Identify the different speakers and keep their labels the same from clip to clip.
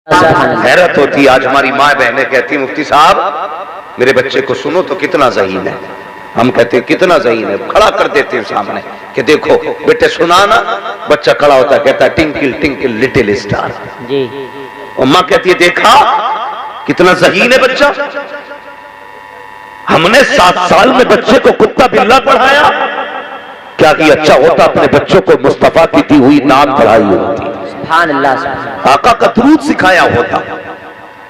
Speaker 1: हैरत होती। आज हमारी माँ बहनें कहती मुफ्ती साहब मेरे बच्चे को सुनो तो कितना ज़हीन है। हम कहते कितना ज़हीन है, खड़ा कर देते हैं सामने कि देखो बेटे सुना ना। बच्चा खड़ा होता कहता टिंकल टिंकल लिटिल स्टार जी। और माँ कहती है देखा कितना ज़हीन है बच्चा। हमने 7 साल में बच्चे को कुत्ता बिल्ला पढ़ाया, क्या कि अच्छा होता अपने बच्चों को मुस्तफा की दी हुई नाम पढ़ाई होती, आका का दुरूद सिखाया होता।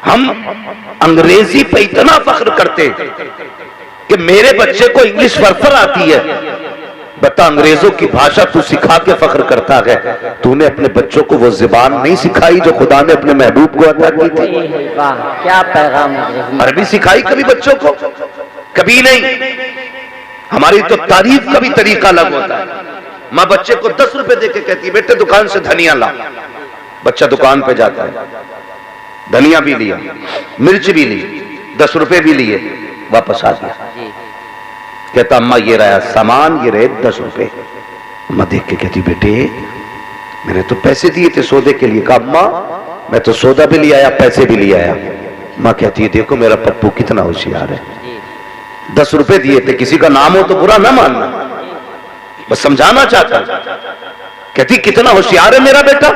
Speaker 1: हम अंग्रेजी पे इतना फख्र करते कि मेरे बच्चे को इंग्लिश फरफर आती है। बता अंग्रेजों की भाषा तू सिखा के फख्र करता है, तूने अपने बच्चों को वो जुबान नहीं सिखाई जो खुदा ने अपने महबूब को अता की थी।
Speaker 2: क्या पैगाम।
Speaker 1: अरबी सिखाई कभी बच्चों को? कभी नहीं। हमारी तो तारीफ का भी तरीका अलग होता है। माँ बच्चे को 10 रुपए देके कहती है बेटे दुकान से धनिया ला। बच्चा दुकान पे जाता है, धनिया भी लिया, मिर्च भी ली, 10 रुपए भी लिए, वापस आ गया। कहता अम्मा ये रहा सामान, ये रहे 10 रुपए। अम्मा देख के कहती बेटे मैंने तो पैसे दिए थे सौदे के लिए। कहा अम्मा मैं तो सौदा भी ले आया पैसे भी ले आया। माँ कहती है देखो मेरा पप्पू कितना होशियार है, 10 रुपए दिए थे, किसी का नाम हो तो बुरा ना मानना, बस समझाना चाहता। कहती कितना होशियार है मेरा बेटा,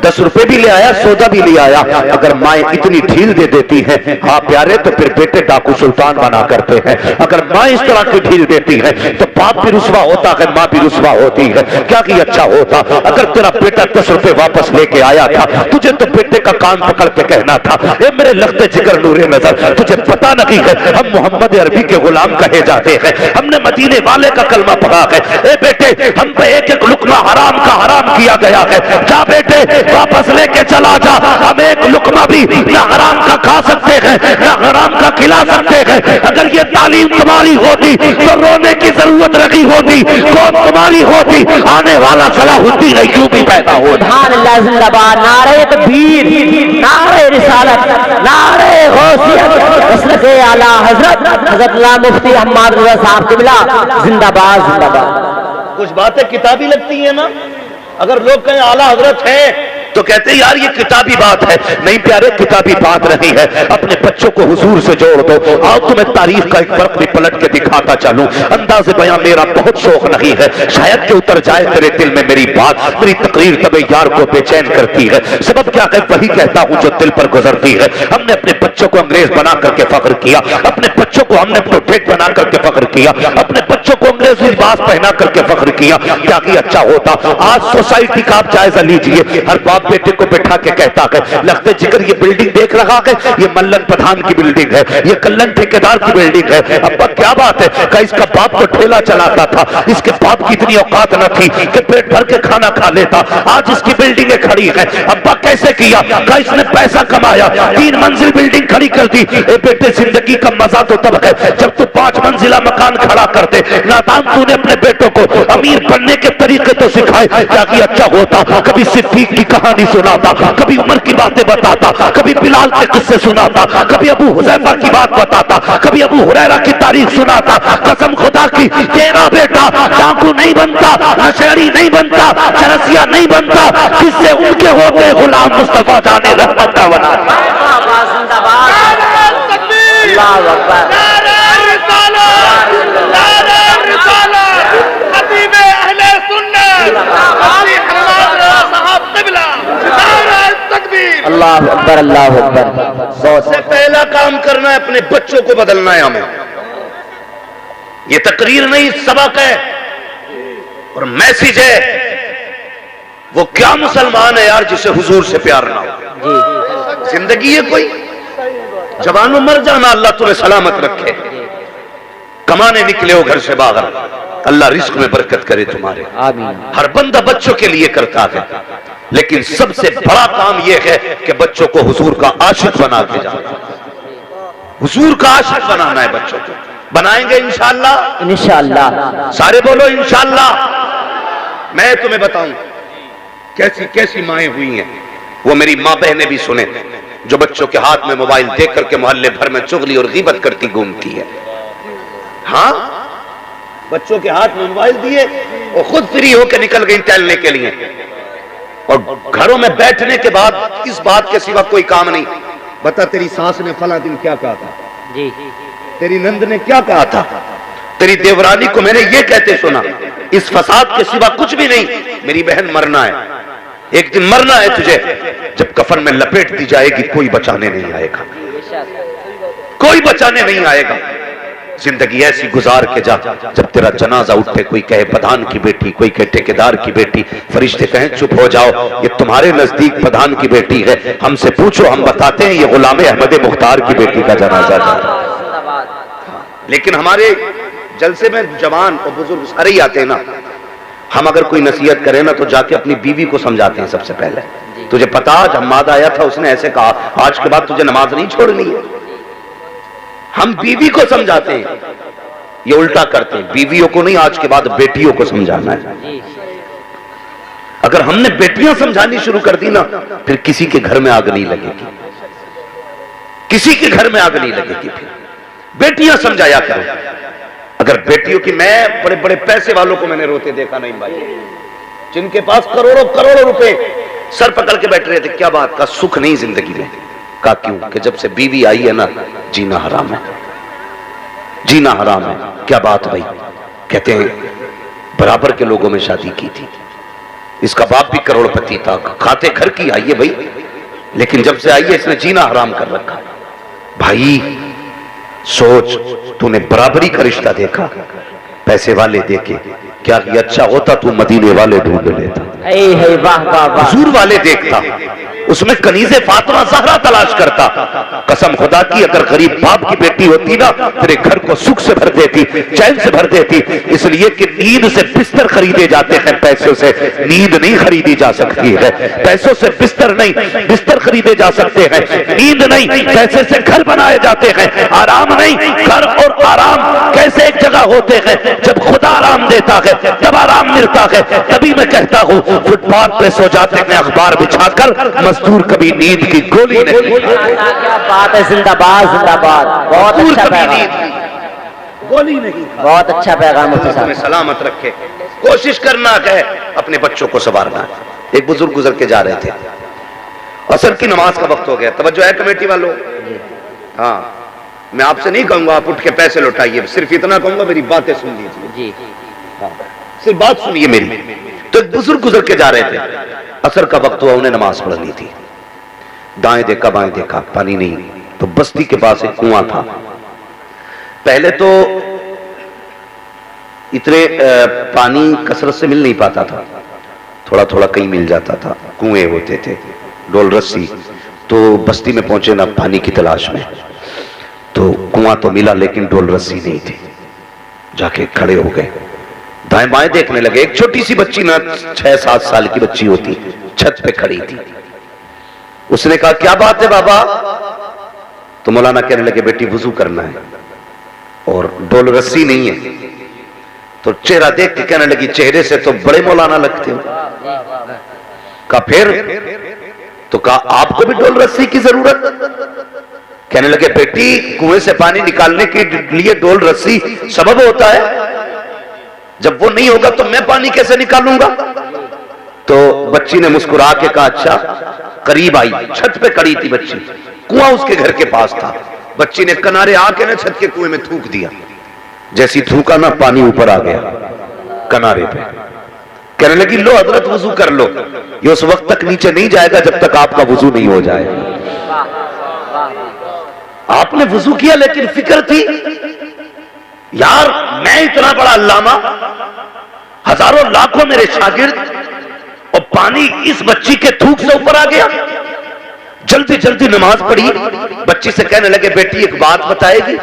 Speaker 1: 10 रुपए भी ले आया सौदा भी ले आया। अगर माँ इतनी ढील दे देती है हाँ प्यारे तो फिर बेटे डाकू सुल्तान बना करते हैं। अगर माँ इस तरह की ढील देती है तो बाप भी रुसवा होता है, माँ भी रुसवा होती है। क्या कि अच्छा होता अगर तेरा बेटा 10 रुपए वापस लेके आया था, तुझे तो बेटे का कान पकड़ के कहना था ए मेरे लगते जिगर नूरे नजर, तुझे पता नहीं है हम मोहम्मद अरबी के गुलाम कहे जाते हैं, हमने मदीने वाले का कलमा पढ़ा है। ए बेटे हम पे एक लुकमा हराम का हराम किया गया है, जा बेटे वापस लेके चला जा। हम एक लुकमा भी ना हराम का खा सकते हैं ना हराम का खिला सकते हैं। अगर ये तालीम तुम्हारी होती तो रोने की जरूरत नहीं होती, कौन तुम्हारी होती, आने वाला सलाहुद्दीन अय्यूबी पैदा हो।
Speaker 2: जिंदाबाद, नारे तकबीर, नारे रिसालत, नारे गौसियत, मसलक आला हजरत हजरत अल्लाह मुफ्ती हम्माद रज़ा साहब क़िबला जिंदाबाद जिंदाबाद।
Speaker 1: कुछ बातें किताबी लगती है ना, अगर लोग कहें आला हजरत है तो कहते यार ये किताबी बात है। नहीं प्यारे किताबी बात नहीं है, अपने बच्चों को हुजूर से जोड़ दो। आओ तुम्हें तारीफ का एक फर्क भी पलट के दिखाता चलूं। अंदाज़े बयां मेरा बहुत शौक नहीं है, शायद के उतर जाए तेरे दिल में मेरी बात, मेरी तकरीर तबे यार को बेचैन करती है। सबब क्या है वही कहता हूं जो दिल पर गुजरती है। हमने अपने बच्चों को अंग्रेज बना करके फख्र किया, अपने बच्चों को हमने प्रोटेक्ट बना करके फख्र किया, अपने बच्चों को अंग्रेज लिबास पहना करके फख्र किया। क्या कि अच्छा होता आज सोसाइटी का आप जायजा लीजिए, हर बाप बेटे को बैठा के कहता है लगते जिगर ये बिल्डिंग देख रहा है ये मल्लन प्रधान की बिल्डिंग है, ये कल्लन ठेकेदार की बिल्डिंग है। अब्बा क्या बात है, का इसका बाप तो ठेला चलाता था, इसके बाप की इतनी औकात न थी कि पेट भर के खाना खा लेता, आज इसकी बिल्डिंगें खड़ी है। अब्बा कैसे किया, का इसने पैसा कमाया 3 मंजिल बिल्डिंग खड़ी कर दी। ए बेटे जिंदगी का मजा तो तब है जब तू 5 मंजिला मकान खड़ा कर दे। नादान तूने अपने बेटों को अमीर बनने के तरीके तो सिखाए। क्या कि अच्छा होता कभी सिद्दीक की कहानी सुनाता, कभी उमर की बातें बताता, कभी बिलाल के किस्से सुनाता, कभी अबू हुज़ैफा की बात बताता, कभी अबू हुरैरा की तारीख सुनाता। कसम खुदा की तेरा बेटा डाकू नहीं बनता, नशेड़ी नहीं बनता, चरसिया नहीं बनता, किससे उनके होते गुलाम मुस्तफा जाने रहमत का बना।
Speaker 2: अल्लाह अकबर अल्लाह अकबर।
Speaker 1: सबसे पहला काम करना है अपने बच्चों को बदलना है हमें। ये तकरीर नहीं सबक है और मैसेज है। वो क्या मुसलमान है यार जिसे हुजूर से प्यार ना हो। जिंदगी है कोई, जवानों मर जाना, अल्लाह तुम्हें सलामत रखे। कमाने निकले हो घर से बाहर, अल्लाह रिस्क में बरकत करे तुम्हारे। हर बंदा बच्चों के लिए करता है, लेकिन सबसे बड़ा काम यह है कि बच्चों को हुजूर का आशिक बना के जाना। हुजूर का आशिक बनाना है बच्चों को। बनाएंगे इंशाअल्लाह,
Speaker 2: इंशाअल्लाह,
Speaker 1: सारे बोलो इंशाअल्लाह। मैं तुम्हें बताऊं कैसी कैसी माएं हुई हैं, वो मेरी माँ बहनें भी सुने, जो बच्चों के हाथ में मोबाइल देख करके मोहल्ले भर में चुगली और गीबत करती घूमती है। हाँ बच्चों के हाथ में मोबाइल दिए और खुद फ्री होकर निकल गई टहलने के लिए, और घरों में बैठने के बाद इस बात के सिवा कोई काम नहीं। बता तेरी सास ने फला दिन क्या कहा था
Speaker 2: जी,
Speaker 1: तेरी नंद ने क्या कहा था, तेरी देवरानी को मैंने ये कहते सुना। इस फसाद के सिवा कुछ भी नहीं। मेरी बहन मरना है, एक दिन मरना है तुझे, जब कफन में लपेट दी जाएगी कोई बचाने नहीं आएगा, कोई बचाने नहीं आएगा। जिंदगी ऐसी गुजार के जा, जब तेरा जनाजा उठे कोई कहे प्रधान की बेटी, कोई कहे ठेकेदार की बेटी, फरिश्ते कहें चुप हो जाओ, ये तुम्हारे नजदीक प्रधान की बेटी है, हमसे पूछो हम बताते हैं ये गुलाम अहमद मुख्तार की बेटी का जनाजा था। लेकिन हमारे जलसे में जवान और बुजुर्ग सारे ही आते हैं ना, हम अगर कोई नसीहत करें ना तो जाके अपनी बीवी को समझाते हैं सबसे पहले। तुझे पता आज हम्माद आया था, उसने ऐसे कहा, आज के बाद तुझे नमाज नहीं छोड़नी है। हम बीवी को समझाते हैं, ये उल्टा करते हैं, बीवियों को नहीं, आज के बाद बेटियों को समझाना है। अगर हमने बेटियां समझानी शुरू कर दी ना, फिर किसी के घर में आग नहीं लगेगी, किसी के घर में आग नहीं लगेगी। फिर बेटियां समझाया करो। अगर बेटियों की, मैं बड़े बड़े पैसे वालों को मैंने रोते देखा नहीं भाई, जिनके पास करोड़ों करोड़ों रुपए सर पकड़ के बैठ रहे थे, क्या बात का सुख नहीं जिंदगी में। का क्यों? कि जब से बीवी आई है ना, जीना हराम है, जीना हराम है। क्या बात भाई? कहते हैं बराबर के लोगों में शादी की थी, इसका बाप भी करोड़पति था, खाते घर की आई है भाई, लेकिन जब से आई है इसने जीना हराम कर रखा। भाई सोच, तूने बराबरी का रिश्ता देखा पैसे वाले देके, क्या ये अच्छा होता तू मदीने वाले ढूंढ लेता, हुजूर वाले देखता, उसमें कनीज़े फातिमा ज़हरा तलाश करता। कसम खुदा की, अगर गरीब बाप की बेटी होती ना, तेरे घर को सुख से भर देती, चैन से भर देती। इसलिए कि नींद से बिस्तर खरीदे जाते हैं, पैसों से नींद नहीं खरीदी जा सकती है। पैसों से बिस्तर नहीं, बिस्तर खरीदे जा सकते हैं, नींद नहीं। पैसे से घर बनाए जाते हैं, आराम नहीं। घर और आराम कैसे एक जगह होते हैं? जब खुदा आराम देता है तब आराम मिलता है। तभी मैं कहता हूँ फुटपाथ पे सो जाते हैं अखबार बिछाकर, मजदूर कभी नींद की गोली नहीं।
Speaker 2: क्या बात है, जिंदाबाद जिंदाबाद, बहुत अच्छा पैगाम,
Speaker 1: गोली नहीं।
Speaker 2: बहुत अच्छा पैगाम मुफ्ती साहब।
Speaker 1: सलामत रखे, कोशिश करना है अपने बच्चों को संवारना। एक बुजुर्ग गुजर के जा रहे थे, असर की नमाज का वक्त हो गया। तवज्जो है कमेटी वालों? हाँ, मैं आपसे नहीं कहूंगा आप उठ के पैसे लौटाइए, सिर्फ इतना कहूंगा मेरी बातें सुन लीजिए जी। हाँ, सिर्फ बात सुनिए मेरी। तो एक बुजुर्ग गुजर के जा रहे थे, असर का वक्त हुआ, उन्हें नमाज पढ़नी थी। दाएं देखा बाएं देखा, पानी नहीं। तो बस्ती के पास एक कुआं था। पहले तो इतने पानी कसरत से मिल नहीं पाता था, थोड़ा थोड़ा कहीं मिल जाता था, कुएं होते थे, डोल रस्सी। तो बस्ती में पहुंचे ना पानी की तलाश में, तो कुआं तो मिला लेकिन डोल रस्सी नहीं थी। जाके खड़े हो गए, दाएं बाएं देखने लगे। एक छोटी सी बच्ची ना 6-7 साल की बच्ची होती, छत पे खड़ी थी। उसने कहा क्या बात है बाबा? तो मौलाना कहने लगे बेटी वुजू करना है और डोल रस्सी नहीं है। तो चेहरा देख के कहने लगी चेहरे से तो बड़े मौलाना लगते हो। कहा फिर? तो कहा आपको भी डोल रस्सी की जरूरत? कहने लगे बेटी कुएं से पानी निकालने के लिए डोल रस्सी सबब होता है, जब वो नहीं होगा तो मैं पानी कैसे निकालूंगा? तो बच्ची ने मुस्कुरा के कहा अच्छा। करीब आई, छत पे खड़ी थी बच्ची, कुआं उसके घर के पास था। बच्ची ने किनारे आके ना छत के कुएं में थूक दिया। जैसी थूका ना पानी ऊपर आ गया किनारे पे। कहने लगी लो हजरत वजू कर लो। ये उस वक्त तक नीचे नहीं जाएगा जब तक आपका वजू नहीं हो जाए। आपने वजू किया लेकिन फिक्र थी यार मैं इतना बड़ा अल्लामा, हजारों लाखों मेरे शागिर्द, और पानी इस बच्ची के थूक से ऊपर आ गया। जल्दी जल्दी नमाज पढ़ी। बच्ची से कहने लगे बेटी एक बात बताएगी?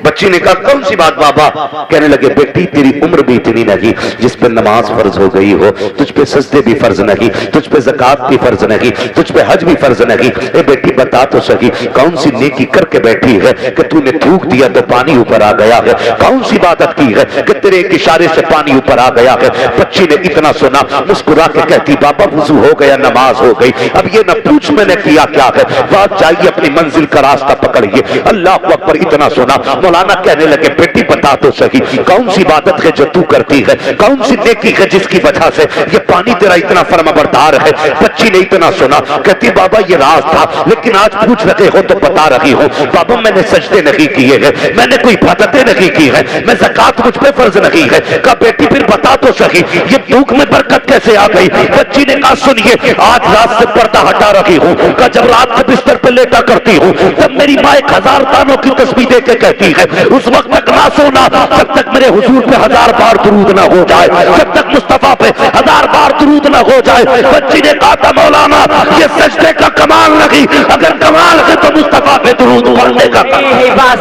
Speaker 1: बच्ची ने कहा कौन सी बात बाबा? कहने लगे बेटी तेरी उम्र भी इतनी नहीं जिस पे नमाज फर्ज हो गई हो, तुझ पे सजदे भी फर्ज नहीं, तुझ पे ज़कात भी फर्ज नहीं, तुझ पे हज भी फर्ज नहीं। ए बेटी बता तो सही कौन सी नेकी करके बैठी है कि तूने थूक दिया तो पानी ऊपर आ गया है? कौन सी इबादत की है कि तेरे एक इशारे से पानी ऊपर आ गया है? बच्ची ने इतना सुना, मुस्कुरा के कहती बाबा वजू हो गया, नमाज हो गई, अब ये न पूछ मैंने किया क्या है, बात जाइए अपनी मंजिल का रास्ता पकड़िए। अल्लाह अकबर। इतना सुना मौलाना कहने लगे, बेटी बता तो सही कौन सी इबादत है जो तू करती है, कौन सी नेकी है जिसकी वजह से ये पानी तेरा इतना फरमाबरदार है। बच्ची ने इतना सुना, कहती बाबा ये राज था, लेकिन आज पूछ रहे हो तो बता रही हूँ। बाबा मैंने सजदे नहीं किए हैं, मैंने कोई इबादतें नहीं की है, मैं ज़कात मुझ पे फर्ज नहीं है। कहा बेटी फिर बता तो सही ये भूख में बरकत कैसे आ गई। बच्ची ने कहा सुनिए, आज रात से पर्दा हटा रही हूँ। कहा जब रात से बिस्तर पे लेटा करती हूँ तब मेरी माँ 1000 दानों की तस्बीह दे के कहती है, उस वक्त तक ना सोना जब तक मेरे हुजूर पे 1000 बार दुरूद ना हो जाए, जब तक मुस्तफा पे 1000 बार दुरूद ना हो जाए। बच्ची ने कहा था मौलाना ये सजदे का कमाल नहीं, अगर कमाल है तो मुस्तफा पे दुरूद पढ़ने का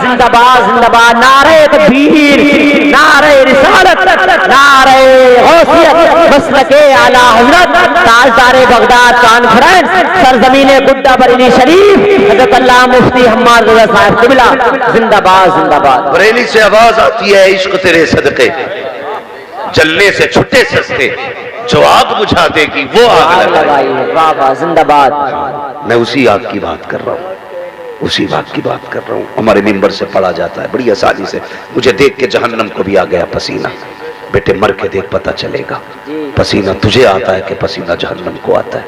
Speaker 2: जिंदाबाद जिंदाबाद, नारे तकबीर, नारे रिसालत, नारे गौसियत, मसलके आला हजरत, ताजदारे बगदाद कॉन्फ्रेंस, सरजमीने गुड्डा बरेली शरीफ, हजरत अल्लाह मुफ्ती हम्माद रज़ा साहब क़िबला, जिंदाबाद जिंदाबाद।
Speaker 1: बरेली से आवाज आती है, इश्क तेरे सदके जलने से छुट्टे सस्ते, जो आग बुझा देगी वो आग लगाएगी।
Speaker 2: वाह वाह जिंदाबाद।
Speaker 1: मैं उसी आग की बात कर रहा हूँ, उसी बात की बात कर रहा हूँ। हमारे मिंबर से पढ़ा जाता है बड़ी आसानी से, मुझे देख के जहन्नम को भी आ गया पसीना। बेटे मर के देख पता चलेगा, पसीना तुझे आता है कि पसीना जहन्नम को आता है।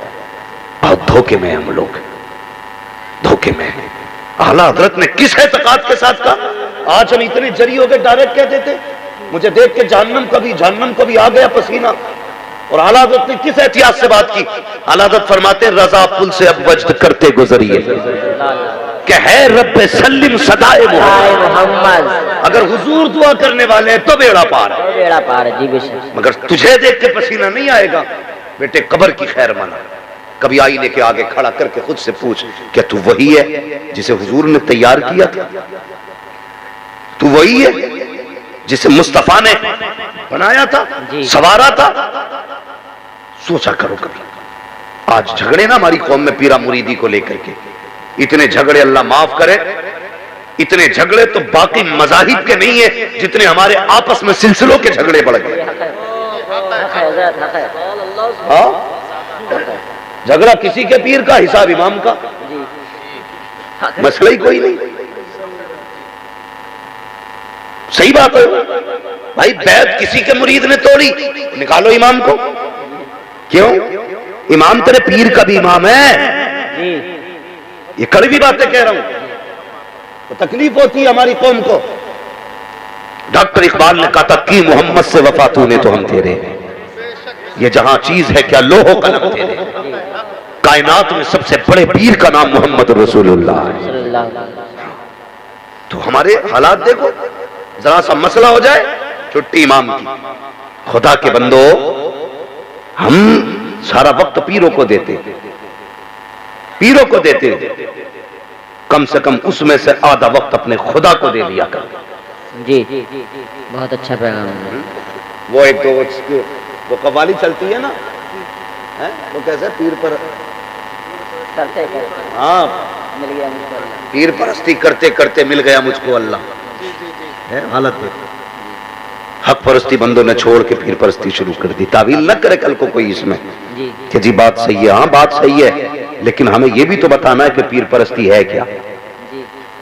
Speaker 1: बहुत धोखे में हम लोग, धोखे में। आला हजरत ने किस एतकाद के साथ कहा, आज हम इतने जरी हो गए डायरेक्ट कह देते मुझे देख के जहन्नम को भी आ गया पसीना। और आला हजरत ने किस एहतियात से बात की। आला हजरत फरमाते रजा पुल से अब वज्द करते गुजरिए कि है रब्बे सल्लिम सदाए मोहम्मद। अगर हुजूर दुआ करने वाले हैं तो बेड़ा पार है,
Speaker 2: बेड़ा पार है जी बेशक।
Speaker 1: मगर तुझे देख के पसीना नहीं आएगा। बेटे कब्र की खैर माना, कभी आईने के आगे खड़ा करके खुद से पूछ, क्या तू वही है जिसे हुजूर ने तैयार किया था? तू वही है जिसे मुस्तफा ने बनाया था, सवारा था? सोचा करो कभी। आज झगड़े ना हमारी कौम में पीरा मुरीदी को लेकर के, इतने झगड़े अल्लाह माफ करे, इतने झगड़े तो बाकी मजाहिब के नहीं है जितने हमारे आपस में सिलसिलों के झगड़े बढ़ गए। हाँ, झगड़ा किसी के पीर का, हिसाब इमाम का, मसला ही कोई नहीं। सही बात है भाई, बैत किसी के मुरीद ने तोड़ी, निकालो इमाम को। क्यों? इमाम तेरे पीर का भी इमाम है। ये कड़वी बातें कह रहा हूं, तो तकलीफ होती है हमारी कौम को। डॉक्टर इकबाल ने कहा था कि मोहम्मद से वफा तूने तो हम तेरे, ये जहां चीज है क्या लोहो कलम तेरे। कायनात में सबसे बड़े पीर का नाम मोहम्मद रसूलुल्लाह है। तो हमारे हालात देखो, जरा सा मसला हो जाए छुट्टी इमाम की। खुदा के बंदो, हम सारा वक्त पीरों को देते, पीरों को देते, कम से कम उसमें से आधा वक्त अपने खुदा को दे दिया कर।
Speaker 2: जी बहुत अच्छा पैगाम है।
Speaker 1: वो एक तो वो कव्वाली चलती है ना, है? वो कैसे पीर पर
Speaker 2: करते
Speaker 1: हाँ
Speaker 2: मिल गया मुझको अल्लाह,
Speaker 1: पीर परस्ती करते करते मिल गया मुझको अल्लाह। है हालत देखो, हक परस्ती बंदों ने छोड़ के पीर परस्ती शुरू कर दी। तावील न करे कल को कोई इसमें कि जी बात सही है। हाँ बात सही है, लेकिन हमें यह भी तो बताना है कि पीर परस्ती है क्या।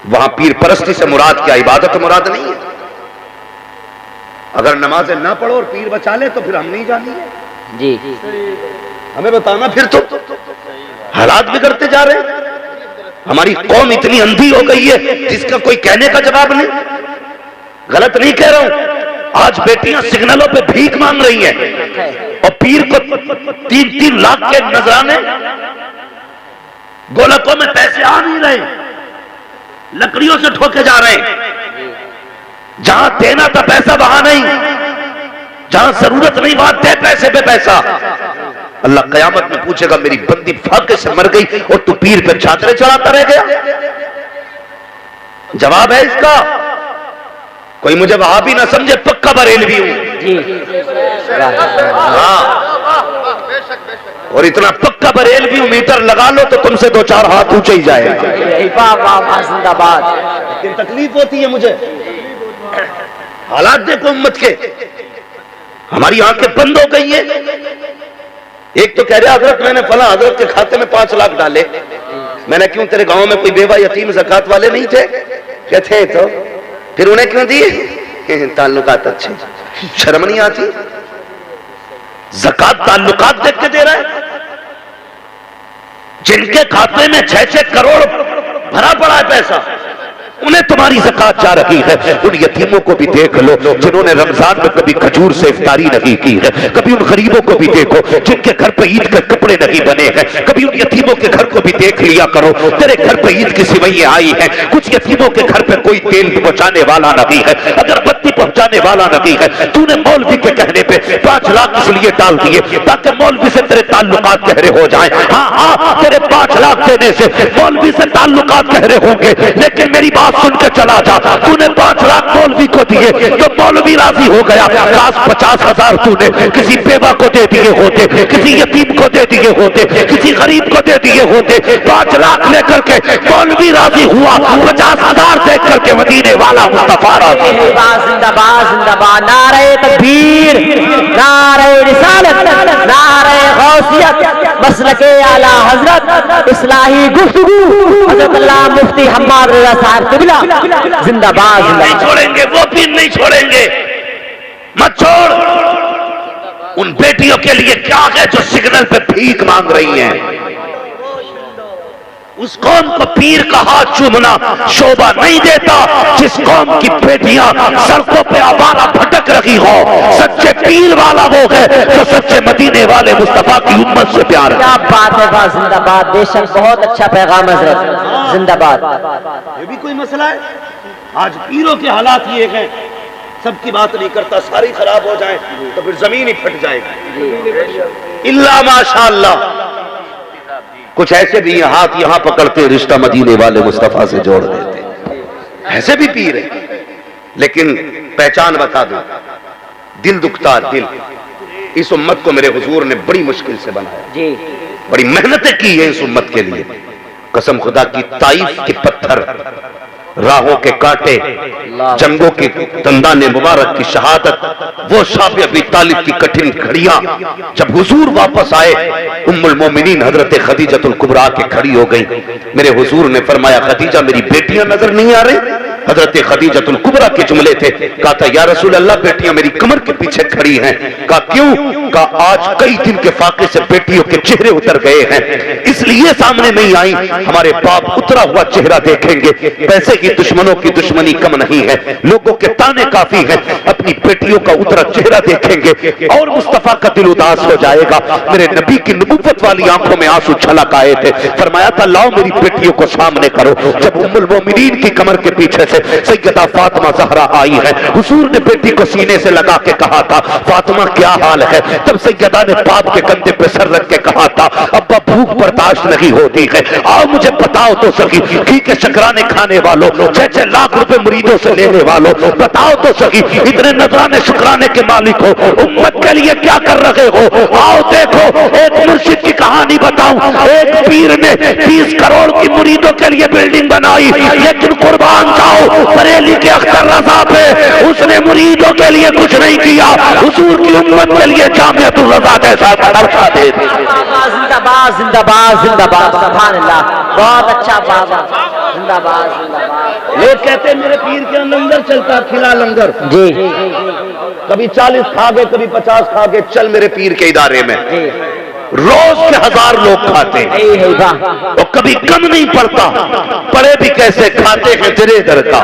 Speaker 1: वहां पीर परस्ती से मुराद क्या, इबादत मुराद नहीं है। अगर नमाजें ना पढ़ो और पीर बचा ले तो फिर हम नहीं जानिए
Speaker 2: जी,
Speaker 1: हमें बताना। फिर तो हालात बिगड़ते जा रहे हैं। हमारी कौम इतनी अंधी हो गई है जिसका कोई कहने का जवाब नहीं। गलत नहीं कह रहा हूं, आज बेटियां सिग्नलों पे भीख मांग रही हैं और पीर को 3-3 लाख के नजराने गोलकों में पैसे आ नहीं रहे, लकड़ियों से ठोके जा रहे हैं। जहां देना था पैसा वहां नहीं, जहां जरूरत नहीं वहां दे पैसे पे पैसा। अल्लाह कयामत में पूछेगा मेरी बंदी फाके से मर गई और तू पीर पे चादरें चढ़ाता रह गया। जवाब है इसका, कोई मुझे वहां भी ना समझे, पक्का बरेलवी हूं। हाँ, और इतना पक्का बरेलवी हूं, मीटर लगा लो तो तुमसे 2-4 हाथ ऊंचे ही जाएगा।
Speaker 2: जिंदाबाद।
Speaker 1: लेकिन तकलीफ होती है मुझे, हालात देखो उम्मत के, हमारी आंखें बंद हो गई है। एक तो कह रहे हजरत मैंने फला हजरत के खाते में 5 लाख डाले। मैंने क्यों, तेरे गांव में कोई बेवा यतीम ज़कात वाले नहीं थे? कहते तो फिर उन्हें क्यों दिए? ताल्लुकात अच्छे, शर्म नहीं आती? ज़कात ताल्लुकात देख के दे रहा है। जिनके खाते में 6-6 करोड़ भरा पड़ा है पैसा, उन्हें तुम्हारी ज़कात जा रही है। उन यतीमों को भी देख लो जिन्होंने रमजान में कभी खजूर से इफ्तारी नहीं की है। कभी उन गरीबों को भी देखो जिनके घर पे ईद के कपड़े नहीं बने हैं। कभी उन यतीमों के घर को भी देख लिया करो। तेरे घर पे ईद की सिवैयां आई है, कुछ यतीमों के घर पे कोई तेल पहुंचाने वाला नहीं है, अगरबत्ती पहुंचाने वाला नहीं है। तूने मौलवी के कहने पे 5 लाख इसलिए डाल दिए ताकि मौलवी से तेरे ताल्लुकात गहरे हो जाए। हाँ, तेरे 5 लाख देने से मौलवी से ताल्लुकात गहरे होंगे, लेकिन मेरी बात सुन के चला जा। तूने 5 लाख मौलवी को दिए तो मौलवी राजी हो गया। 50,000 तूने किसी बेवा को दे दिए होते, किसी यतीम को दे दिए होते, किसी गरीब को दे दिए होते। 5 लाख लेकर के मौलवी राजी हुआ, 50,000 देख करके मदीने वाला मुस्तफा राजी।
Speaker 2: जिंदाबाद जिंदाबाद, नारे तकबीर, नारे रिसालत, नारे गौसियत, मसलके आला हजरत, इस्लाही गुफ्तगू, हज़रत अल्लामा मुफ्ती हम्माद रज़ा साहब क़िबला जिंदाबाद।
Speaker 1: नहीं छोड़ेंगे, वो भी नहीं छोड़ेंगे। मत छोड़। उन बेटियों के लिए क्या है जो सिग्नल पे भीख मांग रही हैं? उस कौम को पीर का हाथ चूमना शोभा नहीं देता जिस कौम की बेटियां सड़कों पे आवारा भटक रही हो। सच्चे पीर वाला वो है जो सच्चे मदीने वाले मुस्तफा की उम्मत से प्यार है।
Speaker 2: क्या बात है, वाह जिंदाबाद। बेशक बहुत अच्छा पैगाम हजरत, जिंदाबाद।
Speaker 1: ये भी कोई मसला है? आज पीरों के हालात ये हैं, सबकी बात नहीं करता, सारी खराब हो जाए तो फिर जमीन ही फट जाएगी। इल्ला माशाअल्लाह कुछ ऐसे भी हाथ यहां पकड़ते रिश्ता मदीने वाले मुस्तफा से जोड़ देते, ऐसे भी पीर है। लेकिन पहचान बता दो, दिल दुखता, दिल। इस उम्मत को मेरे हुजूर ने बड़ी मुश्किल से बनाया जी, बड़ी मेहनतें की है इस उम्मत के लिए। कसम खुदा की, ताइफ के पत्थर, राहों के कांटे, जंगों के दंदाने मुबारक की शहादत, वो शाब अबी तालिब की कठिन घड़ियां जब हुजूर वापस आए, उम्मुल मोमिनीन हजरत खदीजतुल कुबरा के खड़ी हो गई। मेरे हुजूर ने फरमाया, खदीजा मेरी बेटियां नजर नहीं आ रही? हजरत खदीजतुल कुबरा के जुमले थे। कहा था, या रसूल अल्लाह बेटियां मेरी कमर के पीछे खड़ी हैं। कहा क्यों? कहा आज कई दिन के फाके से बेटियों के चेहरे उतर गए हैं, इसलिए सामने नहीं आई। हमारे बाप उतरा हुआ चेहरा देखेंगे, पैसे की दुश्मनों की दुश्मनी कम नहीं है, लोगों के ताने काफी हैं, अपनी बेटियों का उतरा चेहरा देखेंगे और मुस्तफा का दिल उदास हो जाएगा। मेरे नबी की नबुव्वत वाली आंखों में आंसू छलक आए थे। फरमाया था, लाओ मेरी बेटियों को सामने करो। जब उम्मुल मोमिनीन की कमर के पीछे से सैयदा फातिमा ज़हरा आई है, हुजूर ने बेटी को सीने से लगा के कहा था, फातिमा क्या हाल है? तब सैयदा ने बाप के कंधे पे सर रख के कहा था, अब्बा भूख बर्दाश्त नहीं होती है, आओ मुझे बताओ तो सही, घी के शकराने खाने वालों, 6-6 लाख रुपए मुरीदों से लेने वालों, बताओ तो सही, इतने नजराने शुक्राने के मालिक हो, उम्मत के लिए क्या कर रहे हो? आओ देखो, एक मुर्शिद की कहानी बताऊं। एक पीर ने 30 करोड़ की मुरीदों के लिए बिल्डिंग बनाई, लेकिन कुर्बान जाओ बरेली के अख्तर रजा पे, उसने मुरीदों के लिए कुछ नहीं किया, हुजूर की उम्मत के लिए जामिअतुल रजा जैसा दरसा दे दी।
Speaker 2: जिंदाबाद जिंदाबाद जिंदाबाद, सुभान अल्लाह, बहुत अच्छा बाबा, जिंदाबाद जिंदाबाद।
Speaker 1: लोग कहते हैं मेरे पीर के लंगर चलता, खिला लंगर
Speaker 2: जी,
Speaker 1: कभी 40 खा गए, कभी 50 खा गए, चल मेरे पीर के इदारे में रोज के 1000 लोग खाते हैं और कभी कम नहीं पड़ता। पड़े भी कैसे, खाते हैं तेरे दर का,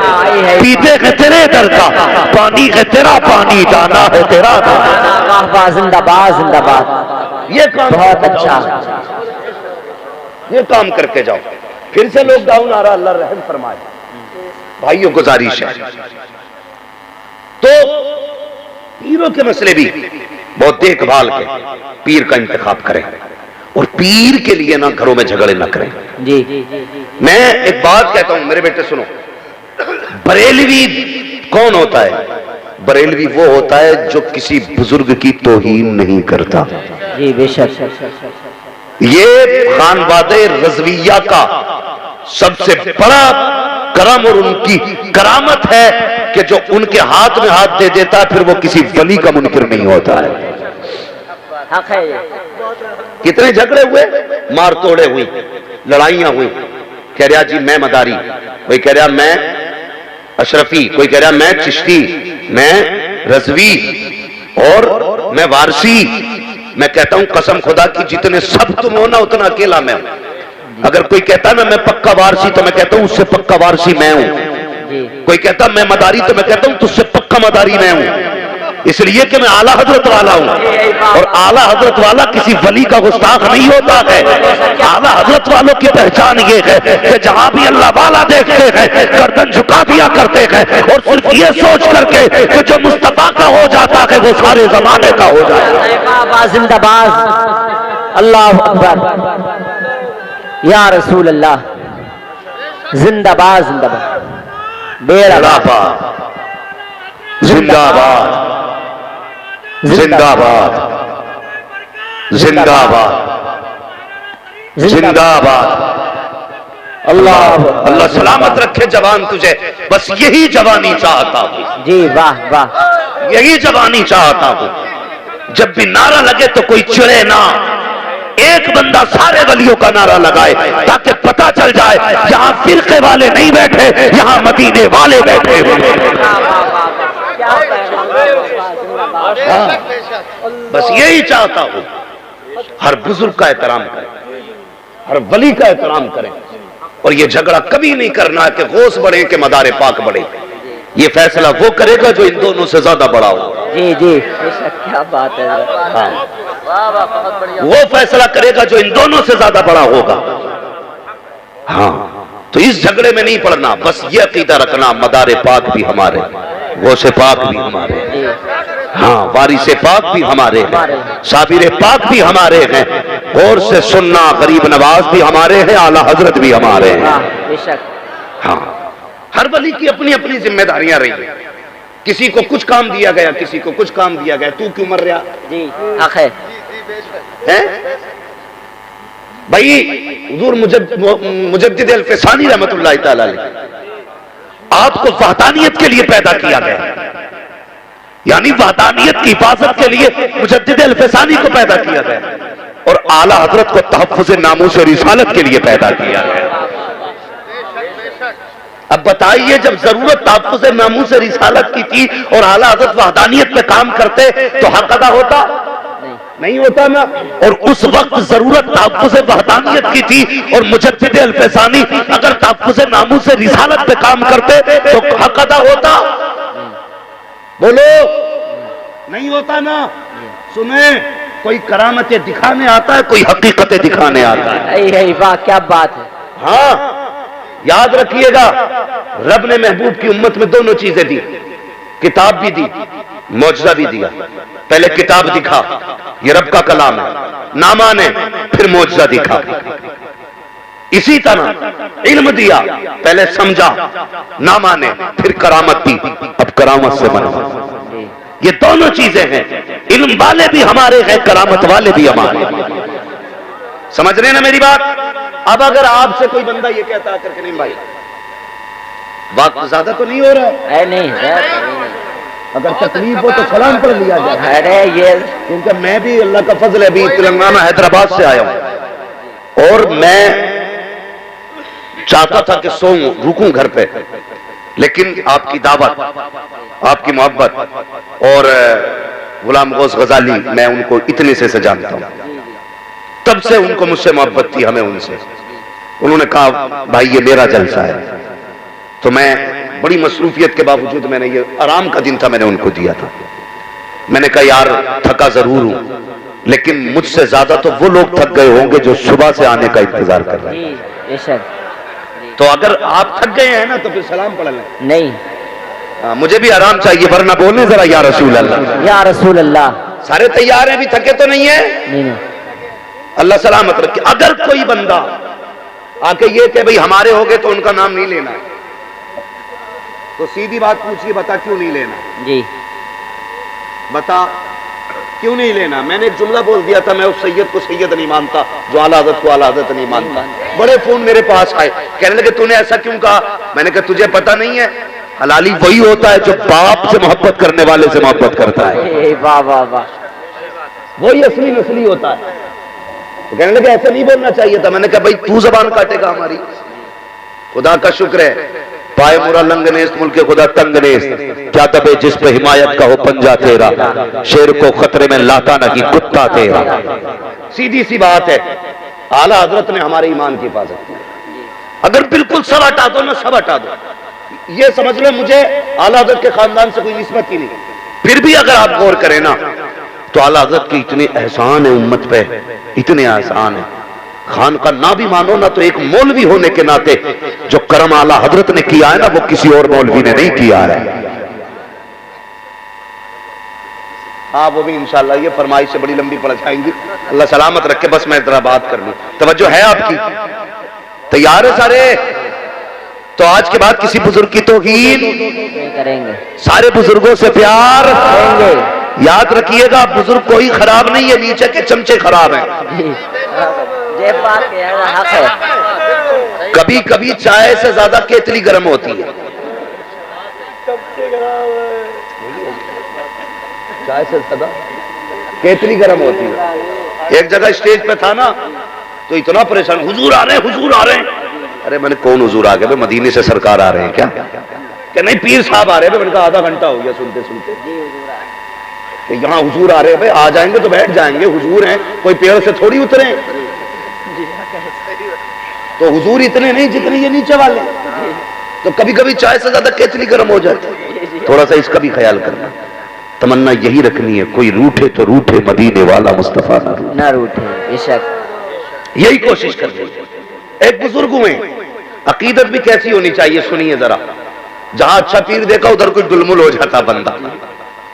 Speaker 1: पीते हैं तेरे दर का, पानी है तेरा पानी, दाना है तेरा दाना।
Speaker 2: जिंदाबाद जिंदाबाद,
Speaker 1: ये काम
Speaker 2: बहुत अच्छा,
Speaker 1: ये काम करके जाओ। फिर से लॉकडाउन आ रहा, अल्लाह रहम फरमाए। भाइयों गुजारिश है, तो पीरों के मसले भी बहुत देखभाल के पीर का इंतखाब करें और पीर के लिए ना घरों में झगड़े ना करें
Speaker 2: जी।
Speaker 1: मैं एक बात कहता हूं मेरे बेटे सुनो, बरेलवी कौन होता है? बरेलवी वो होता है जो किसी बुजुर्ग की तौहीन नहीं करता
Speaker 2: जी, बेशक।
Speaker 1: ये खानवादे रज़विया का सबसे बड़ा करम और उनकी करामत है कि जो उनके हाथ में हाथ दे देता है फिर वो किसी वली का मुनकिर नहीं होता है। कितने झगड़े हुए, मार तोड़े हुई, लड़ाइयां हुई, कह रहा जी मैं मदारी, कोई कह रहा मैं अशरफी, कोई कह रहा मैं चिश्ती, मैं रजवी और मैं वारसी। मैं कहता हूं कसम खुदा की जितने सब तुम हो ना उतना अकेला मैं हूं। अगर कोई कहता ना मैं पक्का वारसी तो मैं कहता हूं उससे पक्का वारसी मैं हूं। कोई कहता मैं मदारी तो मैं कहता हूं तुझसे पक्का मदारी मैं हूं। इसलिए कि मैं आला हजरत वाला हूं, और आला हजरत वाला किसी वली का गुस्ताख नहीं होता है। आला हजरत वालों की पहचान ये है कि जहां भी अल्लाह वाला देखते हैं गर्दन झुका दिया करते हैं, और सिर्फ ये सोच करके कि जो मुस्तफा का हो जाता है वो सारे जमाने का हो जाता है।
Speaker 2: जिंदाबाद, अल्लाह अकबर, या रसूल अल्लाह, जिंदाबाद जिंदाबाद, बेड़ा
Speaker 1: जिंदाबाद जिंदाबाद जिंदाबाद जिंदाबाद।
Speaker 2: अल्लाह
Speaker 1: अल्लाह सलामत रखे जवान तुझे, बस यही जवानी चाहता हूं
Speaker 2: जी, वाह वाह,
Speaker 1: यही जवानी चाहता हूं। जब भी नारा लगे तो कोई चिड़े ना, एक बंदा सारे वलियों का नारा लगाए ताकि पता चल जाए यहां फिरके वाले नहीं बैठे, यहां मदीने वाले बैठे हुए। बस यही चाहता हूं, हर बुजुर्ग का एहतराम करें, हर वली का एहतराम करें, और ये झगड़ा कभी नहीं करना है कि गौस बढ़े कि मदारे पाक बढ़े। ये फैसला वो करेगा जो इन दोनों से ज्यादा बड़ा हो।
Speaker 2: जी जी, क्या बात है।
Speaker 1: हाँ, वो फैसला करेगा जो इन दोनों से ज्यादा बड़ा होगा। हाँ, तो इस झगड़े में नहीं पड़ना, बस ये अकीदा रखना मदारे पाक भी हमारे, गौसे पाक भी हमारे, हाँ वारिसे पाक भी हमारे हैं, साबिर पाक भी हमारे हैं, गौर से सुनना गरीब नवाज भी हमारे हैं, आला हजरत भी हमारे हैं। हाँ, हर वली की अपनी अपनी जिम्मेदारियां रही हैं। किसी को कुछ काम दिया गया, किसी को कुछ काम दिया गया। तू क्यों मर रहा
Speaker 2: जी, हक है
Speaker 1: भाई। हुजूर मुजद्दिद अल-फ़सानी रहमतुल्लाह तआला अलैह आपको वहदानियत के लिए पैदा किया गया, यानी वहदानियत की हिफाजत के लिए मुजद्दिद अल-फ़सानी को पैदा किया गया, और आला हजरत को तहफ़्फ़ुज़ नामूस और रिसालत के लिए पैदा किया गया। अब बताइए, जब जरूरत तहफ़्फ़ुज़ नामूस और रिसालत की थी और आला हजरत वहदानियत पे काम करते तो हक अदा होता नहीं होता ना। और उस वक्त जरूरत तहफ़्फ़ुज़ वहदानियत की थी और मुजद्दिद अल-फ़सानी अगर तहफ़्फ़ुज़ नामूस और रिसालत पे काम करते तो हक अदा होता? बोलो, नहीं होता ना। सुने, कोई करामतें दिखाने आता है, कोई हकीकतें दिखाने आता है।
Speaker 2: वाह, क्या बात है।
Speaker 1: हाँ, याद रखिएगा, रब ने महबूब की उम्मत में दोनों चीजें दी, किताब भी दी, मौजज़ा भी दिया। पहले किताब दिखा, ये रब का कलाम है, ना माने फिर मौजज़ा दिखा। इसी तरह इल्म दिया, पहले समझा, ना माने फिर करामत दी, अब करामत से बना। ये दोनों चीजें हैं, इल्म वाले भी हमारे हैं, करामत वाले भी हमारे। समझ रहे ना मेरी बात? अब अगर आपसे कोई बंदा ये कहता करके, नहीं भाई वक्त ज्यादा तो नहीं हो रहा है,
Speaker 2: नहीं,
Speaker 1: अगर तकलीफ हो तो सलाम पढ़ लिया जाए।
Speaker 2: अरे ये,
Speaker 1: क्योंकि मैं भी अल्लाह का फजल है, अभी तेलंगाना हैदराबाद से आया हूं, और मैं चाहता था कि सोऊं, रुकूं घर पे, लेकिन आपकी दावत, आपकी मोहब्बत, और गुलाम गौस गजाली, मैं उनको इतने से जानता हूं, तब से उनको मुझसे मोहब्बत थी, हमें उनसे। उन्होंने कहा भाई ये मेरा जलसा है, तो मैं बड़ी मसरूफियत के बावजूद, मैंने ये आराम का दिन था, मैंने उनको दिया था। मैंने कहा यार थका जरूर हूं, लेकिन मुझसे ज्यादा तो वो लोग थक गए होंगे जो सुबह से आने का इंतजार कर रहे हैं। तो अगर आप थक गए हैं ना तो फिर सलाम पढ़ लें।
Speaker 2: नहीं,
Speaker 1: मुझे भी आराम चाहिए, वरना बोलने जरा या रसूल अल्लाह,
Speaker 2: या रसूल अल्लाह।
Speaker 1: सारे तैयार हैं, भी थके तो नहीं है?
Speaker 2: नहीं,
Speaker 1: अल्लाह सलामत रखे। अगर कोई बंदा आके ये कहे भाई हमारे हो गए तो उनका नाम नहीं लेना है, तो सीधी बात पूछिए, बता क्यों नहीं लेना?
Speaker 2: जी,
Speaker 1: बता क्यों नहीं लेना? मैंने एक जुमला बोल दिया था, मैं उस सैयद को सैयद नहीं मानता जो आला हज़रत को आला हज़रत नहीं मानता। बड़े फोन मेरे पास आए, कहने लगे तूने ऐसा क्यों कहा? मैंने कहा तुझे पता नहीं है, हलाली वही होता है जो बाप से मोहब्बत करने वाले से मोहब्बत करता है।
Speaker 2: वाह वाह वाह,
Speaker 1: वही असली नस्ली होता है। तो कहने लगे ऐसा नहीं बोलना चाहिए था। मैंने कहा भाई तू जबान काटेगा हमारी? खुदा का शुक्र है पाए मुरा लंगनेस मुल्क खुदा तंगनेस, क्या दबे जिस पे हिमायत का हो पंजा तेरा, शेर को खतरे में लाता नहीं कुत्ता तेरा। सीधी सी बात है, आला हजरत ने हमारे ईमान की हिफाजत की। अगर बिल्कुल सब हटा दो ना, सब हटा दो, ये समझ लो मुझे आला हजरत के खानदान से कोई निस्बत ही नहीं, फिर भी अगर आप गौर करें ना तो आला हजरत के इतने एहसान है उम्मत पे, इतने एहसान है। खान का ना भी मानो ना तो एक मौलवी होने के नाते जो करम आला हजरत ने किया है ना, वो किसी और मौलवी ने नहीं किया है। हाँ, वो भी इंशाल्लाह, ये फरमाइश से बड़ी लंबी पड़ जाएंगी, अल्लाह सलामत रखे। बस मैं जरा बात कर लूं, तवज्जो है आपकी? तैयार है सारे? तो आज के बाद किसी बुजुर्ग की तौहीन
Speaker 2: करेंगे,
Speaker 1: सारे बुजुर्गों से प्यार
Speaker 2: करेंगे।
Speaker 1: याद रखिएगा, बुजुर्ग कोई खराब नहीं है, नीचे के चमचे खराब हैं।
Speaker 2: ये बात हक है।
Speaker 1: कभी कभी चाय से ज्यादा केतली गर्म होती है। चाय से ज्यादा केतली गर्म होती है। एक जगह स्टेज पे था ना, तो इतना परेशान, हुजूर आ रहे हैं, हुजूर आ रहे हैं। अरे मैंने, कौन हुजूर आ गए? भाई मदीने से सरकार आ रहे हैं क्या? क्या नहीं, पीर साहब आ रहे हैं। मैंने कहा आधा घंटा हो गया सुनते सुनते कि यहाँ हुजूर आ रहे हैं। भाई आ जाएंगे तो बैठ जाएंगे, हुजूर हैं, कोई पेड़ से थोड़ी उतरे। तो हुजूर इतने नहीं जितने ये नीचे वाले। तो कभी कभी चाय से ज्यादा केतली गर्म हो जाती, थोड़ा सा इसका भी ख्याल करना। तमन्ना यही रखनी है, कोई रूठे तो रूठे, मदीने वाला मुस्तफा
Speaker 2: ना रूठे, बेशक
Speaker 1: यही कोशिश कर रही। एक बुजुर्ग हुए, अकीदत भी कैसी होनी चाहिए सुनिए जरा। जहां अच्छा पीर देखा उधर कोई दुलमुल हो जाता बंदा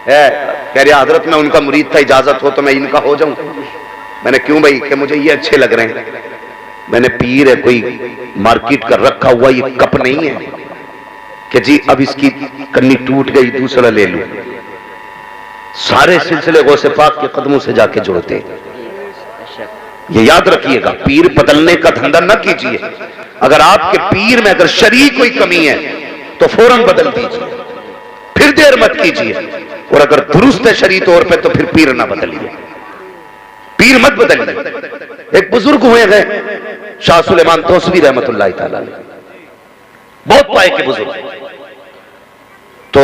Speaker 1: है। कह रहा हजरत मैं उनका मुरीद था, इजाजत हो तो मैं इनका हो जाऊं। मैंने क्यों भाई? कि मुझे ये अच्छे लग रहे हैं। मैंने पीर है, कोई मार्केट का रखा हुआ ये कप नहीं है कि जी अब इसकी कन्नी टूट गई दूसरा ले लूं। सारे सिलसिले गौसे पाक के कदमों से जाके जुड़ते। ये याद रखिएगा, पीर बदलने का धंधा न कीजिए। अगर आपके पीर में अगर शरीय कोई कमी है तो फौरन बदल दीजिए, फिर देर मत कीजिए। और अगर दुरुस्त है शरीय तौर पे तो फिर पीर ना बदलिए, पीर मत बदलिए। एक बुजुर्ग हुए हैं शाह सुलेमान तौसवी रहमतुल्लाह तआला अलैह, बहुत पाए के बुजुर्ग। तो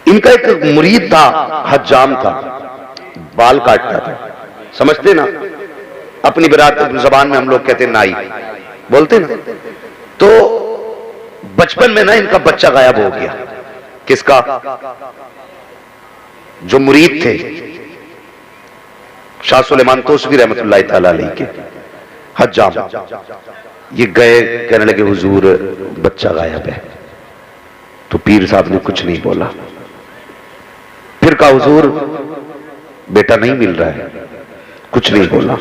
Speaker 1: इनका एक मुरीद था, हज्जाम था, बाल काटता था, समझते ना, अपनी बिरादत जबान में हम लोग कहते नाई बोलते ना। तो बचपन में ना इनका बच्चा गायब हो गया। किसका? जो मुरीद थे शाह सुलेमान तौसवी रहमतुल्लाह तआला अलैह के, हज्जाम। ये गए, कहने लगे हुजूर बच्चा गायब है। तो पीर साहब ने कुछ नहीं बोला। फिर कहा हुजूर बेटा नहीं मिल रहा है, कुछ नहीं बोला।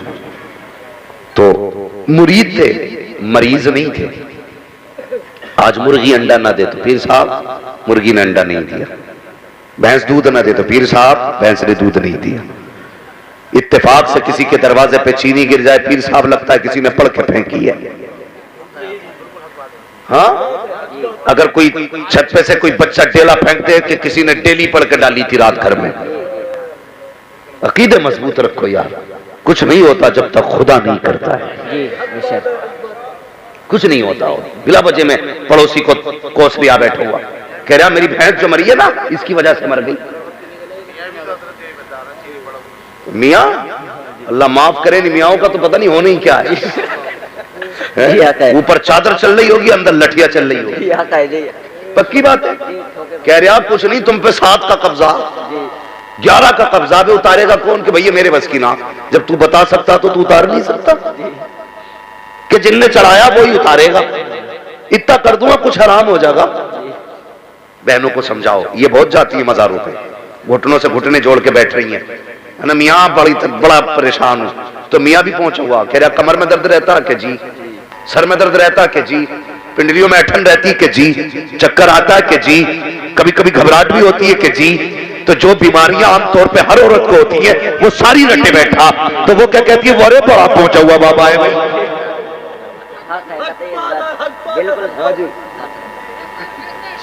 Speaker 1: तो मुरीद थे, मरीज नहीं थे। आज मुर्गी अंडा ना दे तो पीर साहब मुर्गी ने अंडा नहीं दिया, भैंस दूध ना दे तो पीर साहब भैंस ने दूध नहीं दिया। इत्तेफाक से किसी के दरवाजे पे चीनी गिर जाए, पीर साहब लगता है किसी ने पढ़ के फेंकी है। हाँ, अगर कोई छत पे से कोई बच्चा डेला फेंक दे कि किसी ने डेली पढ़ के डाली थी रात घर में। अकीदे मजबूत रखो यार, कुछ नहीं होता जब तक खुदा नहीं करता है। कुछ नहीं होता। बिला वजह में पड़ोसी को कोस लिया बैठा हुआ, कह रहा मेरी भैंस जो मरी है ना इसकी वजह से मर गई। मियाँ अल्लाह माफ करे, नहीं मियाओं का तो पता नहीं होना ही क्या है। ऊपर चादर चल रही होगी, अंदर लठिया चल रही होगी, पक्की बात है। कह रहा कुछ नहीं, तुम पे 7 का कब्जा, 11 का कब्जा भी उतारेगा कौन? कि भैया मेरे बस की ना, जब तू बता सकता तो तू उतार नहीं सकता कि जिनने चढ़ाया वो ही उतारेगा। इतना कर दूंगा कुछ हराम हो जाएगा। बहनों को समझाओ, ये बहुत जाती है मजारों पे, घुटनों से घुटने जोड़ के बैठ रही है ना। मियाँ बड़ा परेशान हूं। तो मियाँ भी पहुंचा हुआ, कह रहा कमर में दर्द रहता है कि जी, सर में दर्द रहता है कि जी, पिंडलियों में ऐठन रहती है कि जी, चक्कर आता है कि जी, कभी कभी घबराहट भी होती है कि जी। तो जो बीमारियां आमतौर पे हर औरत को होती है वो सारी रटे बैठा। तो वो क्या कहती है, वो अरे बड़ा पहुंचा हुआ बाबा है भाई। हाँ जी,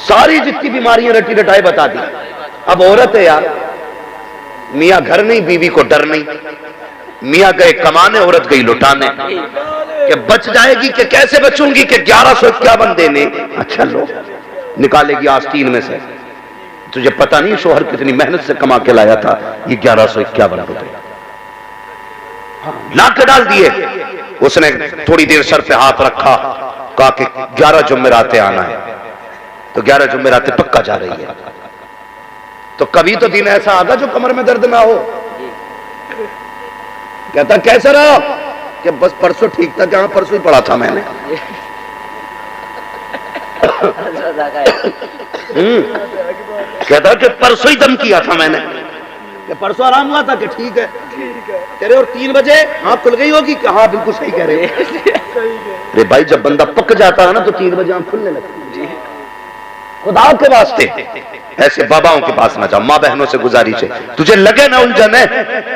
Speaker 1: सारी जितनी बीमारियां रटी रटाए बता दी। अब औरत है यार, मियाँ घर नहीं, बीवी को डर नहीं। मियाँ गए कमाने, औरत गई लुटाने। कि बच जाएगी कि कैसे बचूंगी कि 1151 देने। अच्छा लो, निकालेगी आस्तीन में से, तुझे पता नहीं शोहर कितनी मेहनत से कमा के लाया था ये 1151 रुपए, ला के डाल दिए। उसने थोड़ी देर सर पे हाथ रखा, कहा कि 11 जुमेरातें आना है, तो 11 जुमेरातें पक्का जा रही है। तो कभी तो दिन ऐसा आगा जो कमर में दर्द ना हो। कहता कैसा रहा कि बस परसों ठीक था, क्या परसों ही पढ़ा था मैंने। कहता कि परसों ही दम किया था मैंने, कि परसों आराम हुआ था कि ठीक है। कह रहे और 3 बजे आंख खुल गई होगी कि हाँ बिल्कुल सही कह रहे। अरे भाई जब बंदा पक जाता है ना तो 3 बजे आंख खुलने लगती है। खुदा के वास्ते ऐसे बाबाओं के पास ना जा। माँ बहनों से गुजारिश है, तुझे लगे ना उलझन है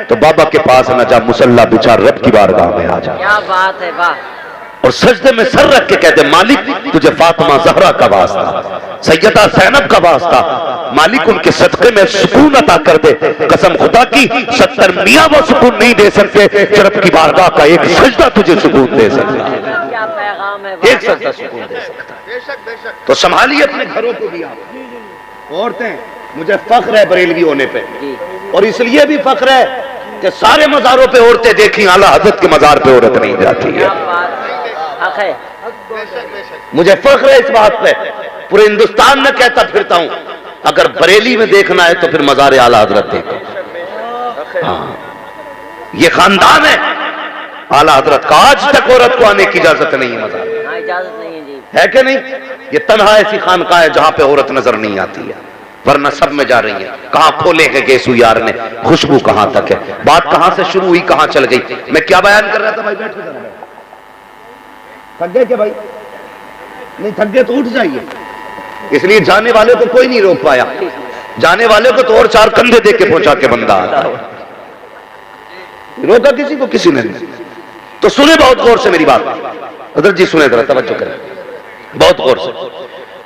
Speaker 1: तो बाबा के पास ना जा, मुसल्ला बिछा रब की बारगाह में आ जा।
Speaker 2: क्या बात है, वाह।
Speaker 1: और सजदे में सर रख के कहते मालिक तुझे फातिमा ज़हरा का वास्ता, सैयदा ज़ैनब का वास्ता, मालिक उनके सदक़े में सुकून अता कर दे। कसम खुदा की 70 मियाँ वो सुकून नहीं दे सकते, रब की बारगाह का एक सजदा तुझे सुकून दे सकता है,
Speaker 2: क्या पैगाम है,
Speaker 1: एक सजदा सुकून दे सकता है। बेशक। तो संभालिए अपने घरों को भी आप। औरतें, मुझे फख्र है बरेलवी होने पे, और इसलिए भी फख्र है कि सारे मज़ारों पे औरतें देखी, आला हज़रत के मज़ार पे औरत नहीं जाती है। मुझे फख्र है इस बात पे, पूरे हिंदुस्तान में कहता फिरता हूं, अगर बरेली में देखना है तो फिर मज़ार आला हज़रत देखो। हाँ, ये खानदान है आला हज़रत का, आज तक औरत को आने की इजाजत नहीं है मज़ार,
Speaker 2: इजाजत नहीं है जी,
Speaker 1: है कि नहीं? ये तन्हा ऐसी खानकाह है जहां पे औरत नजर नहीं आती है, वरना सब में जा रही है। कहां खोले हैं गेसू यार ने, खुशबू कहां तक है, बात कहां से शुरू हुई कहां चल गई। मैं क्या बयान कर रहा था भाई? बैठो जरा, थक गए क्या भाई? नहीं थक गए तो उठ जाइए। इसलिए जाने वाले को कोई नहीं रोक पाया, जाने वाले को तो और 4 कंधे दे के पहुंचा के बंदा आता है, रोका किसी को किसी ने नहीं। तो सुने बहुत गौर से मेरी बात, हज़रत जी सुने जरा, तवज्जो करें बहुत गौर से।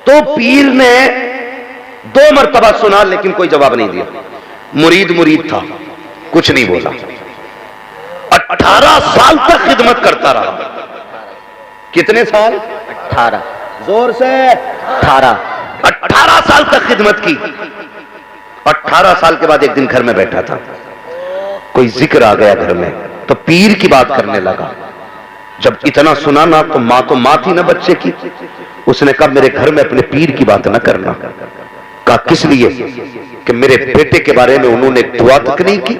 Speaker 1: तो पीर ने 2 मरतबा सुना लेकिन कोई जवाब नहीं दिया। मुरीद था, कुछ नहीं बोला। 18 साल तक खिदमत करता रहा। कितने साल?
Speaker 2: 18,
Speaker 1: जोर से 18 साल तक खिदमत की। 18 साल के बाद एक दिन घर में बैठा था, कोई जिक्र आ गया घर में, तो पीर की बात करने लगा। जब इतना सुना ना तो माँ थी ना बच्चे की, उसने कहा मेरे घर में अपने पीर की बात ना करना। कहा किस लिए? कि मेरे बेटे के बारे में उन्होंने दुआ तक नहीं की,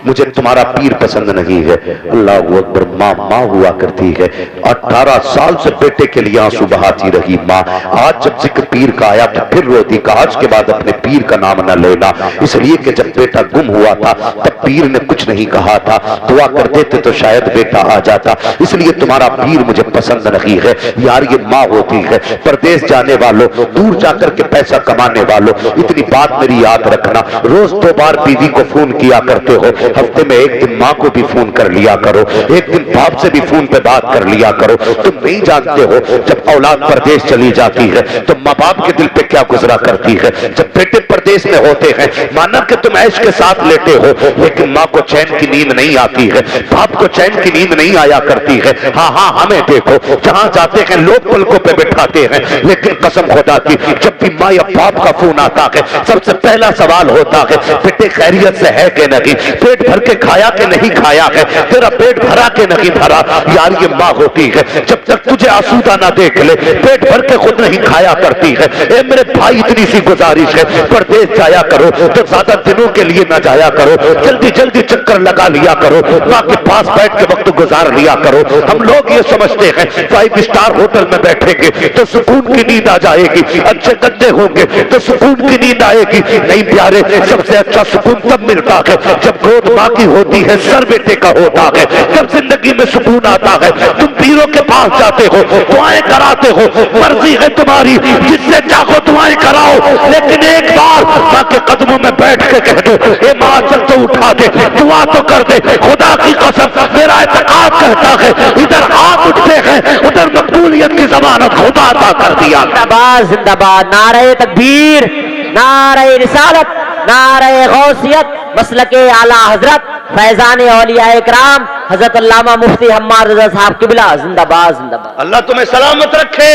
Speaker 1: मुझे तुम्हारा पीर पसंद नहीं है। अल्लाह अकबर। माँ हुआ करती है, 18 साल से बेटे के लिए आंसू बहाती रही माँ। आज जब जिक्र पीर का आया तो फिर रोती, कहा आज के बाद अपने पीर का नाम न लेना, इसलिए कि जब बेटा गुम हुआ था तब पीर ने कुछ नहीं कहा था, दुआ कर देते तो शायद बेटा आ जाता, इसलिए तुम्हारा पीर मुझे पसंद नहीं है। यार ये माँ होती है। परदेश जाने वालों, दूर जाकर के पैसा कमाने वालों, इतनी बात मेरी याद रखना, रोज 2 बार बीवी को फोन किया करते हो, हफ्ते में 1 दिन माँ को भी फोन कर लिया करो, 1 दिन बाप से भी फोन पे बात कर लिया करो। तुम नहीं जानते हो जब औलाद परदेश चली जाती है तो माँ बाप के दिल पे क्या गुजरा करती है। जब बेटे परदेश में होते हैं, माना कि तुम ऐश के साथ लेटे हो, लेकिन माँ को चैन की नींद नहीं आती है, बाप को चैन की नींद नहीं आया करती है। हाँ हमें देखो, जहां जाते हैं लोग पलकों पे बिठाते हैं, लेकिन कसम खुदा की जब भी माँ या बाप का फोन आता है सबसे पहला सवाल होता है बेटे खैरियत से है कि नहीं, पेट भर के खाया कि नहीं खाया है, तेरा पेट भरा के नहीं भरा। यार ये माँ होती है, जब तक तुझे आसूदा ना देख ले पेट भर के खुद नहीं खाया करती है। ए मेरे भाई इतनी सी गुजारिश है, परदेश जाया करो तो ज्यादा दिनों के लिए ना जाया करो, जल्दी जल्दी चक्कर लगा लिया करो, माँ के पास बैठ के वक्त गुजार लिया करो। हम लोग ये समझते हैं 5 स्टार होटल में बैठेंगे तो सुकून की नींद आ जाएगी, अच्छे गद्दे होंगे तो सुकून की नींद आएगी। नहीं प्यारे, सबसे अच्छा सुकून तब मिलता है जब गोद माँ की होती है, सर बेटे का होता है, जब जिंदगी में सुकून आता है। तुम पीरों के पास जाते हो, दुआएं कराते हो, मर्जी है तुम्हारी, जिससे चाहो दुआएं कराओ, लेकिन एक बार माँ के कदमों में बैठ के कह दो ए माँ चल तो उठा दे, दुआ तो कर दे। खुदा की कसम मेरा एतकाद कहता है इधर हाथ उठते हैं उधर मकबूलियत की जमानत खुदा अता कर दिया।
Speaker 2: जिंदाबाद जिंदाबाद, नारे तकबीर, नारे रिसालत, नारे गौसियत, मसलके आला हजरत। फैजान औलिया इकराम हजरत अल्लामा मुफ्ती हम्माद रजा साहब किबला जिंदाबाद जिंदाबाद।
Speaker 1: अल्लाह तुम्हें सलामत रखे।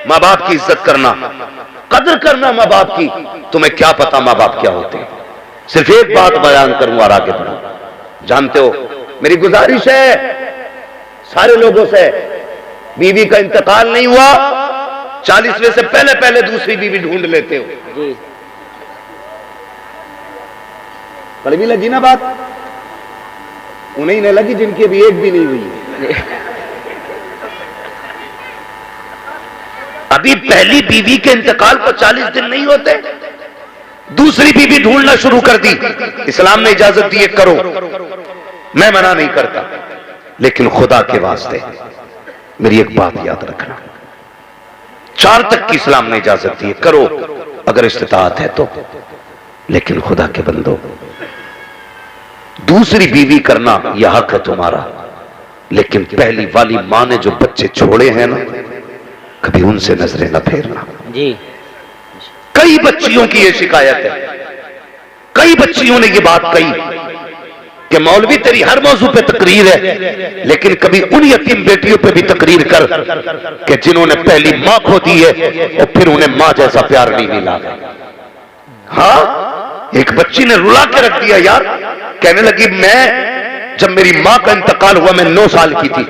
Speaker 1: माँ बाप की इज्जत करना, कदर करना माँ बाप की। तुम्हें क्या पता माँ बाप क्या होते हैं। सिर्फ एक बात बयान करूं और आगे बढ़ूं। जानते हो, मेरी गुजारिश है सारे लोगों से, बीवी का इंतकाल नहीं हुआ 40वें से पहले पहले दूसरी बीवी ढूंढ लेते हो
Speaker 2: जी।
Speaker 1: कड़वी लगी ना बात? उन्हें नहीं लगी जिनकी अभी एक भी नहीं हुई। अभी पहली बीवी के इंतकाल को 40 दिन नहीं होते, दूसरी बीवी ढूंढना शुरू कर दी। इस्लाम ने इजाजत दी है, करो, मैं मना नहीं करता, लेकिन खुदा के वास्ते मेरी एक बात याद रखना, 4 तक की इस्लाम ने इजाजत दी है, करो अगर इस्तिताअत है तो। लेकिन खुदा के बंदो, दूसरी बीवी करना यह हक है तुम्हारा, लेकिन पहली वाली मां ने जो बच्चे छोड़े हैं ना, कभी उनसे नजरें न फेरना
Speaker 2: जी।
Speaker 1: कई बच्चियों की यह शिकायत है, कई बच्चियों ने यह बात कही कि मौलवी तेरी हर मौजू पे तकरीर है, लेकिन कभी उन यतीम बेटियों पे भी तकरीर कर कि जिन्होंने पहली मां खो दी है और फिर उन्हें मां जैसा प्यार नहीं मिला। हाँ, एक बच्ची ने रुला के रख दिया यार, कहने लगी मैं जब मेरी मां का इंतकाल हुआ मैं 9 साल की थी,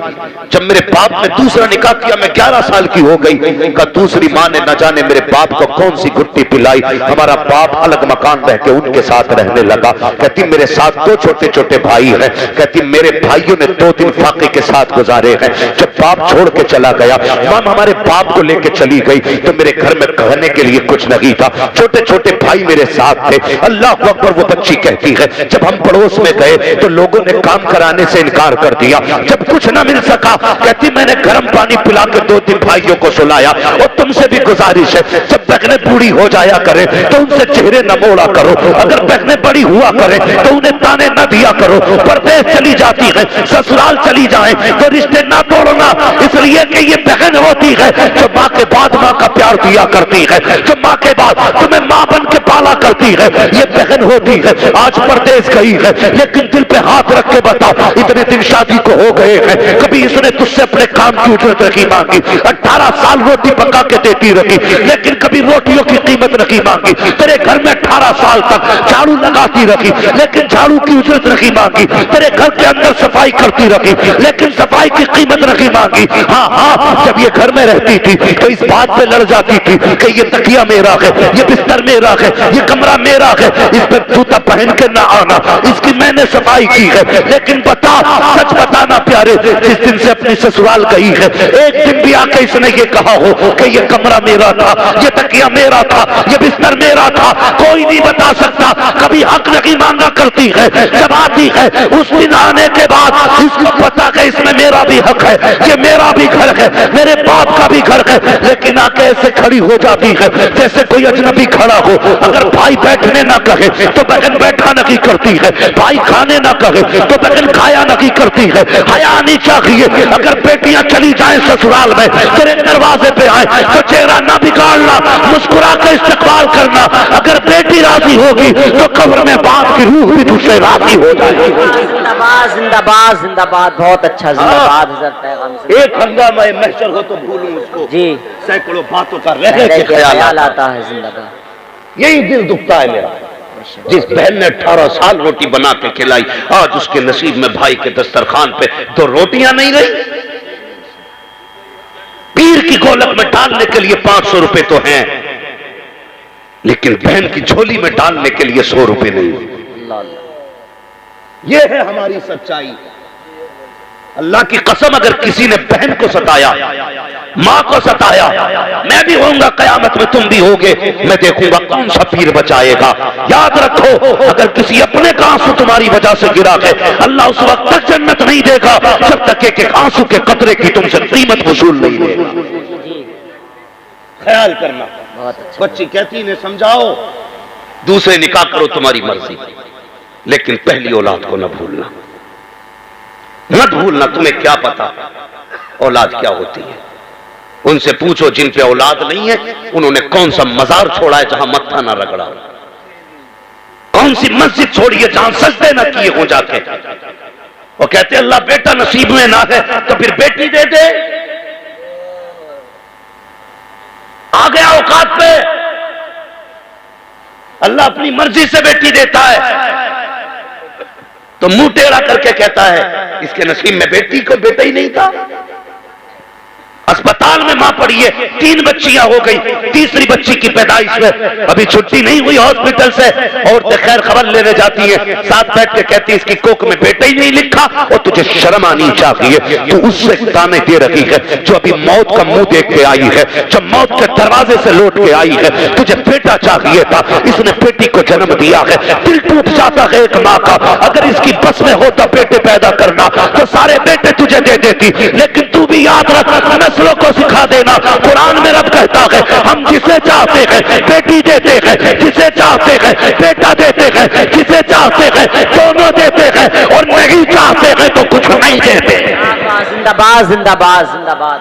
Speaker 1: जब मेरे बाप ने दूसरा निकाह किया मैं 11 साल की हो गई। कहा दूसरी मां ने न जाने मेरे बाप को कौन सी गुट्टी पिलाई, हमारा बाप अलग मकान रह के उनके साथ रहने लगा। कहती मेरे साथ 2 छोटे छोटे भाई हैं, कहती मेरे भाइयों ने 2 दिन फाके के साथ गुजारे हैं। जब बाप छोड़ के चला गया, मां हमारे बाप को लेके चली गई तो मेरे घर में कहने के लिए कुछ नहीं था, छोटे छोटे भाई मेरे साथ थे। अल्लाह अकबर, वो बच्ची कहती है जब हम पड़ोस में गए तो लोगों ने काम कराने से इनकार कर दिया। जब कुछ ना मिल सका, कहती मैंने गर्म पानी पिला के 2-3 भाइयों को सुलाया। और तुमसे भी गुजारिश है, जब बहनें बूढ़ी हो जाया करें तो उनसे चेहरे न मोड़ा करो, अगर बहनें बड़ी हुआ करें तो उन्हें ताने न दिया करो। परदेश चली जाती है, ससुराल चली जाए तो रिश्ते ना तोड़ना, इसलिए कि ये बहन होती है जो माँ के बाद माँ का प्यार दिया करती है, जो माँ के बाद तुम्हें माँ बन के पाला करती है, ये बहन होती है। आज परदेश गई है, लेकिन दिल पे हाथ रख के बताओ, इतने दिन शादी को हो गए हैं, कभी इसने तुझसे अपने काम की उजरत नहीं मांगी। 18 साल रोटी पका के देती रही, लेकिन कभी रोटियों की कीमत नहीं मांगी। तेरे घर में 18 साल तक झाड़ू लगाती रही, लेकिन झाड़ू की उजरत नहीं मांगी। तेरे घर के अंदर सफाई करती रही, लेकिन सफाई की कीमत नहीं मांगी। हाँ हाँ, जब ये घर में रहती थी तो इस बात पे लड़ जाती थी कि ये तकिया मेरा है, ये बिस्तर मेरा है, ये कमरा मेरा है, इस पर जूता पहन के ना आना, इसकी मैंने सफाई की है। लेकिन बता, सच बताना प्यारे, जिस दिन से अपनी ससुराल गई है, एक दिन भी आके इसने ये कहा हो कि ये कमरा मेरा था, ये तकिया मेरा था, ये बिस्तर मेरा था? कोई नहीं बता सकता। कभी हक नहीं मांगा करती है, जब आती है उस दिन आने के बाद इसको पता कि इसमें मेरा भी हक है, ये मेरा भी घर है, मेरे बाप का भी घर है, लेकिन आके ऐसे खड़ी हो जाती है जैसे कोई अजनबी खड़ा हो। अगर भाई बैठने ना कहे तो बहन बैठा नहीं करती है, भाई खाने ना कहे तो बहन खाया नहीं करती है। हया नहीं चाहिए। अगर बेटियां चली जाएं ससुराल में, तेरे दरवाजे पे आए तो चेहरा ना बिगाड़ना, मुस्कुरा कर इस्तकबाल करना। अगर बेटी राजी होगी तो कब्र में बाप की रूह भी तुझसे राजी हो जाएगी।
Speaker 2: जिंदाबाद जिंदाबाद जिंदाबाद, बहुत अच्छा, जिंदाबाद हज़रत पैगंबर से।
Speaker 1: एक हंगामा महशर हो तो भूलूं उसको
Speaker 2: जी,
Speaker 1: सैकड़ों बातों का रहने के ख्याल
Speaker 2: आता है। जिंदाबाद।
Speaker 1: यही दिल दुखता है मेरा, जिस बहन ने 18 साल रोटी बना के खिलाई, आज उसके नसीब में भाई के दस्तरखान पे 2 रोटियां नहीं रही। पीर की गोलक में डालने के लिए 500 रुपए तो हैं, लेकिन बहन की झोली में डालने के लिए 100 रुपए नहीं। यह है हमारी सच्चाई। अल्लाह की कसम, अगर किसी ने बहन को सताया, मां को सताया, मैं भी होऊंगा कयामत में, तुम भी होगे, मैं देखूंगा कौन सा पीर बचाएगा। याद रखो, अगर किसी अपने का आंसू तुम्हारी वजह से गिरा है, अल्लाह उस वक्त तक जन्नत नहीं देगा जब तक एक आंसू के कतरे की तुमसे कीमत वसूल नहीं देगा। ख्याल करना। बच्ची कहती ने समझाओ, दूसरे निकाह करो तुम्हारी मर्जी, लेकिन पहली औलाद को न भूलना, मत भूलना। तुम्हें क्या पता औलाद क्या होती है। उनसे पूछो जिन पे औलाद नहीं है, उन्होंने कौन सा मजार छोड़ा है जहां मत्था ना रगड़ा, कौन सी मस्जिद छोड़ी है जहां सजदे न किए हो जाके। वो कहते अल्लाह बेटा नसीब में ना है तो फिर बेटी दे दे। आ गया औकात पे, अल्लाह अपनी मर्जी से बेटी देता है तो मुंह टेढ़ा करके कहता है इसके नसीब में बेटी को बेटा ही नहीं था। अस्पताल में मां पड़ी है, 3 बच्चियां हो गई, तीसरी बच्ची की पैदाइश में अभी छुट्टी नहीं हुई हॉस्पिटल से। औरतें खैर खबर लेने जाती है, साथ बैठ के कहती है इसकी कोख में बेटा ही नहीं लिखा और तुझे शर्म आनी चाहिए। तू उससे ताने दे रही है जो अभी मौत का मुंह देख के आई है, जो मौत के दरवाजे से लौट के आई है। तुझे बेटा चाहिए था, इसने बेटी को जन्म दिया है। दिल टूट जाता है एक मां का, अगर इसकी बस में होता बेटे पैदा करना तो सारे बेटे तुझे दे देती। लेकिन तू भी याद रख, नस्लों को सिखा देना। कुरान में रब कहता है हम जिसे चाहते हैं बेटी देते हैं, जिसे चाहते हैं बेटा देते हैं, जिसे चाहते हैं दोनों देते हैं और नहीं चाहते हैं तो कुछ नहीं देते।
Speaker 2: जिंदाबाद जिंदाबाद जिंदाबाद।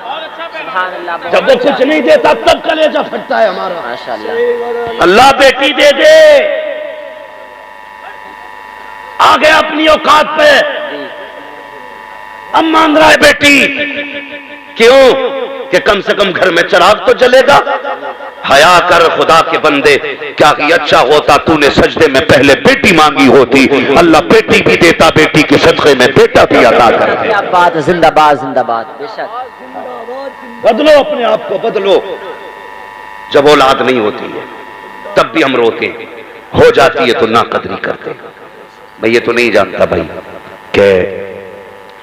Speaker 2: सुभान अल्लाह।
Speaker 1: जब वो कुछ नहीं देता तब कलेजा फटता है हमारा।
Speaker 2: माशाअल्लाह।
Speaker 1: अल्लाह बेटी दे दे। आ गया अपनी औकात पे, अब मांग रहा है बेटी। क्यों? कि कम से कम घर में चिराग तो जलेगा। हया कर खुदा के बंदे, क्या ही अच्छा होता तूने सजदे में पहले बेटी मांगी होती। अल्लाह बेटी भी देता, बेटी के सदक़े में बेटा भी अता कर दे।
Speaker 2: क्या बात है, जिंदाबाद जिंदाबाद। बेशक
Speaker 1: बदलो अपने आप को, बदलो। जब औलाद नहीं होती है तब भी हम रोते, हो जाती है तो ना कदरी करते। मैं ये तो नहीं जानता भाई कि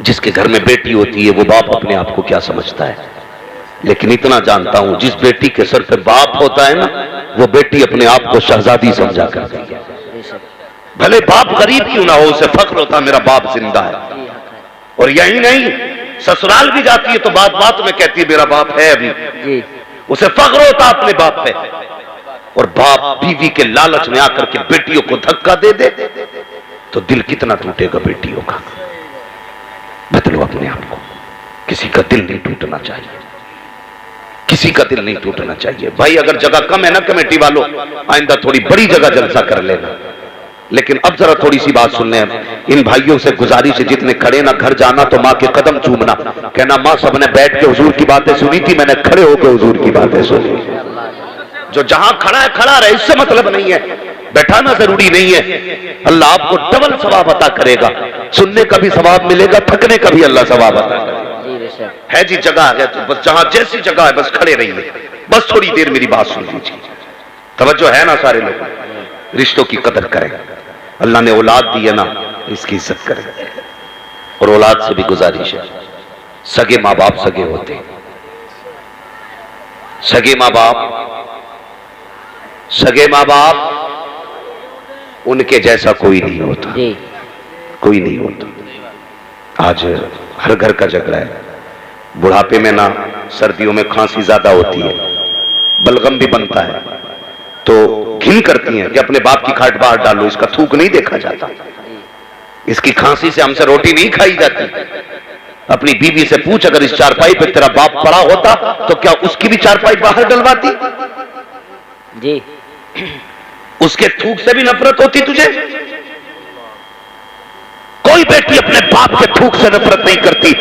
Speaker 1: जिसके घर में बेटी होती है वो बाप अपने आप को क्या समझता है, लेकिन इतना जानता हूं जिस बेटी के सर पे बाप होता है ना, वो बेटी अपने आप को शहजादी समझा करती है। भले बाप गरीब क्यों ना हो, उसे फख्र होता मेरा बाप जिंदा है। और यही नहीं, ससुराल भी जाती है तो बात बात में कहती है मेरा बाप है अभी, उसे फख्र होता अपने बाप पे। और बाप बीवी के लालच में आकर के बेटियों को धक्का दे दे तो दिल कितना टूटेगा बेटियों का। बदलो अपने आप को, किसी का दिल नहीं टूटना चाहिए, किसी का दिल नहीं टूटना चाहिए। भाई अगर जगह कम है ना कमेटी वालों, आइंदा थोड़ी बड़ी जगह जलसा कर लेना। लेकिन अब जरा थोड़ी सी बात सुन लें, इन भाइयों से गुजारिश है जितने खड़े ना घर जाना तो माँ के कदम चूमना, कहना माँ सबने बैठ के हुजूर की बातें सुनी थी, मैंने खड़े होकर हुजूर की बातें सुनी। जो जहां खड़ा है खड़ा रहे, इससे मतलब नहीं है, बैठाना जरूरी नहीं है। अल्लाह आपको डबल सवाब अता करेगा, सुनने का भी सवाब मिलेगा, थकने का भी अल्लाह सवाब अता करेगा। है जी जगह है तो बस जहां जैसी जगह है बस खड़े रहिए, बस थोड़ी देर मेरी बात सुन लीजिए। तवज्जो है ना सारे लोग? रिश्तों की कदर करें। अल्लाह ने औलाद दी है ना, इसकी इज्जत करें। और औलाद से भी गुजारिश है, सगे माँ बाप सगे होते, सगे माँ बाप उनके जैसा कोई नहीं होता, कोई नहीं होता। आज हर घर का झगड़ा है। बुढ़ापे में ना सर्दियों में खांसी ज्यादा होती है, बलगम भी बनता है, तो घिन करती हैं कि अपने बाप की खाट बाहर डालो, इसका थूक नहीं देखा जाता, इसकी खांसी से हमसे रोटी नहीं खाई जाती। अपनी बीवी से पूछ, अगर इस चारपाई पे तेरा बाप पड़ा होता तो क्या उसकी भी चारपाई बाहर डलवाती?
Speaker 2: जी।
Speaker 1: उसके थूक से भी नफरत होती तुझे? कोई बेटी अपने बाप के थूक से नफरत नहीं करती,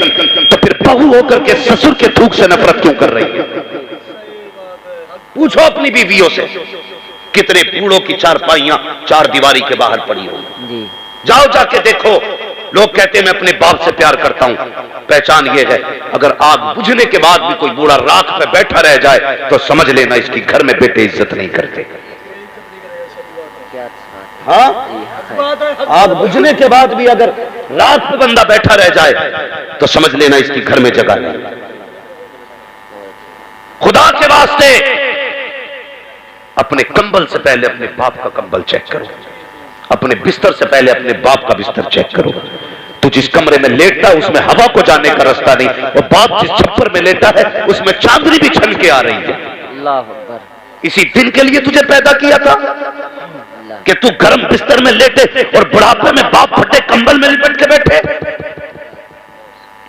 Speaker 1: तो फिर बहू होकर के ससुर के थूक से नफरत क्यों कर रही है? पूछो अपनी बीवियों से, कितने बूढ़ों की चारपाइयां चार दीवारी के बाहर पड़ी होंगी। जाओ जाके देखो, लोग कहते हैं मैं अपने बाप से प्यार करता हूं। पहचान ये है, अगर आग बुझने के बाद भी कोई बूढ़ा राख पे बैठा रह जाए तो समझ लेना इसकी घर में बेटे इज्जत नहीं करते। हाँ, आग बुझने के बाद भी अगर रात पे बंदा बैठा रह जाए तो समझ लेना इसकी घर में जगह नहीं। खुदा के वास्ते अपने कंबल से पहले अपने बाप का कंबल चेक करो, अपने बिस्तर से पहले अपने बाप का बिस्तर चेक करो। तू जिस कमरे में लेटता है उसमें हवा को जाने का रास्ता नहीं, और बाप जिस छप्पर में लेटा है उसमें चांदनी भी छन के आ रही है।
Speaker 2: अल्लाह अकबर।
Speaker 1: इसी दिन के लिए तुझे पैदा किया था कि तू गर्म बिस्तर में लेटे और बुढ़ापे में बाप फटे कंबल में लिपट के बैठे।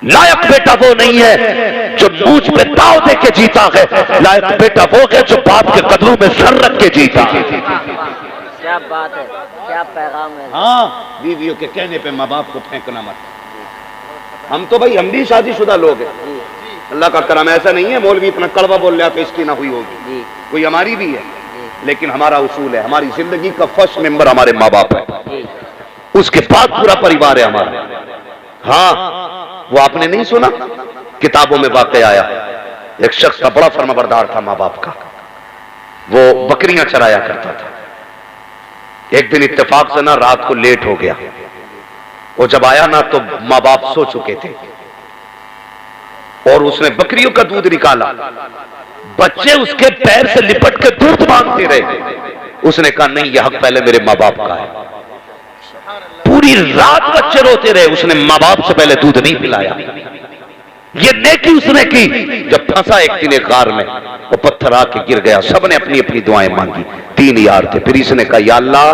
Speaker 1: लायक बेटा वो नहीं है जो मूंछ पे ताव दे के जीता है, लायक बेटा वो है जो बाप के कदमों में सर रख के जीता।
Speaker 2: क्या बात है, क्या पैगाम है।
Speaker 1: हाँ, बीवियों के कहने पे माँ बाप को फेंकना मत। हम तो भाई हम भी शादीशुदा लोग हैं, अल्लाह का करम, ऐसा नहीं है मौलवी इतना कड़वा बोल रहा तो इसकी ना हुई होगी, कोई हमारी भी है, लेकिन हमारा उसूल है, हमारी जिंदगी का फर्स्ट मेंबर हमारे माँ बाप है, उसके बाद पूरा परिवार है हमारा। हाँ, वो आपने नहीं सुना, किताबों में वाकया आया, एक शख्स का बड़ा फर्माबरदार था माँ बाप का, वो बकरियां चराया करता था। एक दिन इत्तेफाक से ना रात को लेट हो गया, वो जब आया ना तो माँ बाप सो चुके थे, और उसने बकरियों का दूध निकाला, बच्चे उसके पैर से लिपट के दूध मांगते रहे। उसने कहा नहीं, यह हक पहले मेरे माँ बाप का है। पूरी रात बच्चे रोते रहे, उसने माँ बाप से पहले दूध नहीं पिलाया। ये नेकी उसने की। जब फंसा एक दिन एक गार में, वो पत्थर आके गिर गया, सबने अपनी अपनी दुआएं मांगी, 3 यार थे। फिर इसने कहा या अल्लाह,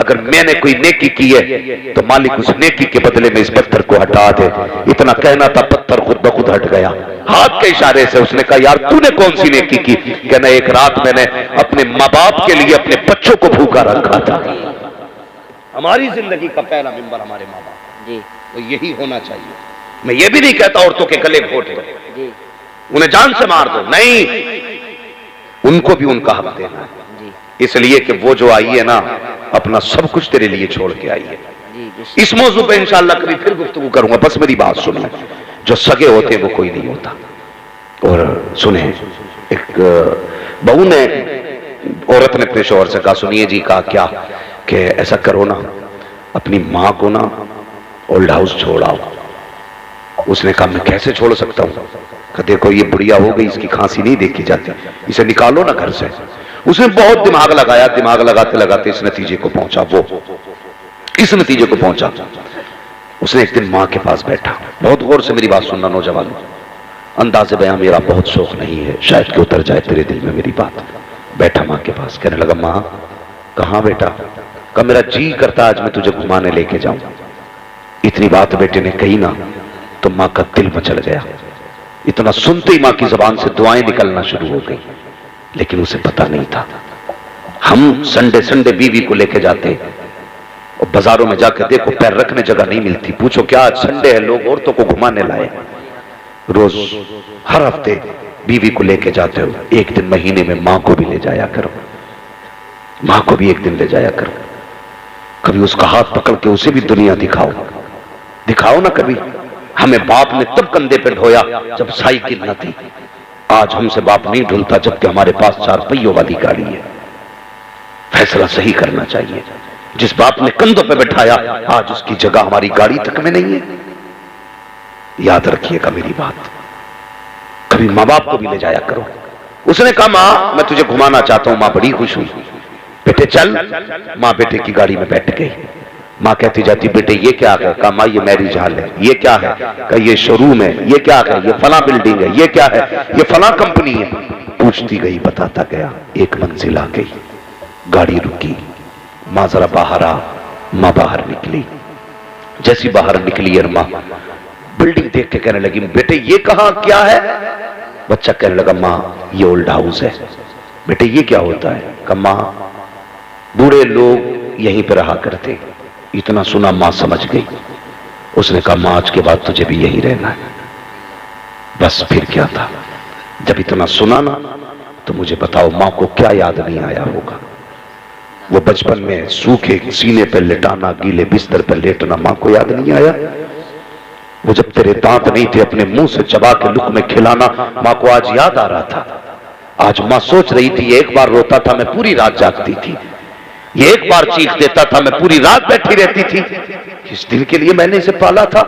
Speaker 1: अगर मैंने कोई नेकी की है तो मालिक उस नेकी के बदले में इस पत्थर को हटा दे। इतना कहना था, पत्थर खुद ब खुद हट गया हाथ के इशारे से। उसने कहा यार तूने कौन सी नेकी की? कहना एक रात मैंने अपने माँ बाप के लिए अपने बच्चों को भूखा रखा था। हमारी जिंदगी का पहला मेंबर हमारे माँ बाप जी, तो यही होना चाहिए। मैं ये भी नहीं कहता औरतों के गले घोट दो, उन्हें जान से मार दो, नहीं, उनको भी उनका हक देना है, इसलिए कि वो जो आई है ना, अपना सब कुछ तेरे लिए छोड़ के आई है। इस मौजू पे इंशाअल्लाह कभी फिर गुफ्तगू करूंगा, बस मेरी बात सुन ले। जो सगे होते हैं वो कोई नहीं होता। और सुने, एक बहू ने, औरत ने अपने शौहर से कहा सुनिए जी, कहा क्या कि ऐसा करो ना, अपनी माँ को ना ओल्ड हाउस छोड़ आओ। उसने कहा मैं कैसे छोड़ सकता हूँ? कहा देखो ये बुढ़िया हो गई, इसकी खांसी नहीं देखी जाती, इसे निकालो ना घर से। उसने बहुत दिमाग लगाया, दिमाग लगाते लगाते इस नतीजे को पहुंचा, इस नतीजे को पहुंचा। उसने एक दिन माँ के पास बैठा, बहुत गौर से मेरी बात सुनना नौजवान, अंदाज़े बयां मेरा बहुत शौक नहीं है, शायद कि उतर जाए तेरे दिल में मेरी बात। बैठा माँ के पास, कहने लगा माँ कहाँ बेटा? कहा मेरा जी करता आज मैं तुझे घुमाने लेके जाऊं। इतनी बात बेटे ने कही ना तो माँ का दिल मचल गया। इतना सुनते ही माँ की जबान से दुआएं निकलना शुरू हो गई, लेकिन उसे पता नहीं था। हम संडे संडे बीवी को लेके जाते और बाजारों में जाकर देखो पैर रखने जगह नहीं मिलती, पूछो क्या आज संडे है, लोग औरतों को घुमाने लाए। रोज हर हफ्ते बीवी को लेके जाते हो, एक दिन महीने में माँ को भी ले जाया करो, माँ को भी एक दिन ले जाया करो। कभी उसका हाथ पकड़ के उसे भी दुनिया दिखाओ ना कभी। हमें बाप ने तब कंधे पे ढोया जब साइकिल न थी, आज हमसे बाप नहीं ढुलता जबकि हमारे पास 4 पहियों वाली गाड़ी है। फैसला सही करना चाहिए। जिस बाप ने कंधों पे बैठाया आज उसकी जगह हमारी गाड़ी तक में नहीं है। याद रखिएगा मेरी बात, कभी माँ बाप को भी ले जाया करो। उसने कहा माँ मैं तुझे घुमाना चाहता हूं। माँ बड़ी खुश हुई, बेटे चल। माँ बेटे की गाड़ी में बैठ गई। माँ कहती जाती बेटे ये क्या है? कहा माँ ये मैरिज हॉल है। ये क्या है? कहा ये शोरूम है। ये क्या है? ये फला बिल्डिंग है। ये क्या है? ये फला कंपनी है। पूछती गई, बताता गया। एक मंजिल आ गई, गाड़ी रुकी, माँ जरा बाहर आ। माँ बाहर निकली, जैसी बाहर निकली और माँ बिल्डिंग देख के कहने लगी बेटे ये कहाँ क्या है? बच्चा कहने लगा माँ ये ओल्ड हाउस है। बेटे ये क्या होता है? कहा माँ बूढ़े लोग यहीं पर रहा करते। इतना सुना माँ समझ गई। उसने कहा माँ आज के बाद तुझे भी यहीं रहना है। बस फिर क्या था? जब इतना सुना ना तो मुझे बताओ माँ को क्या याद नहीं आया होगा? वो बचपन में सूखे सीने पर लेटाना, गीले बिस्तर पर लेटना माँ को याद नहीं आया? वो जब तेरे दांत नहीं थे अपने मुंह से चबा के लुक में खिलाना माँ को आज याद आ रहा था। आज माँ सोच रही थी एक बार रोता था मैं पूरी रात जागती थी, ये एक बार चीख देता था मैं पूरी रात बैठी रहती थी। किस दिल के लिए मैंने इसे पाला था?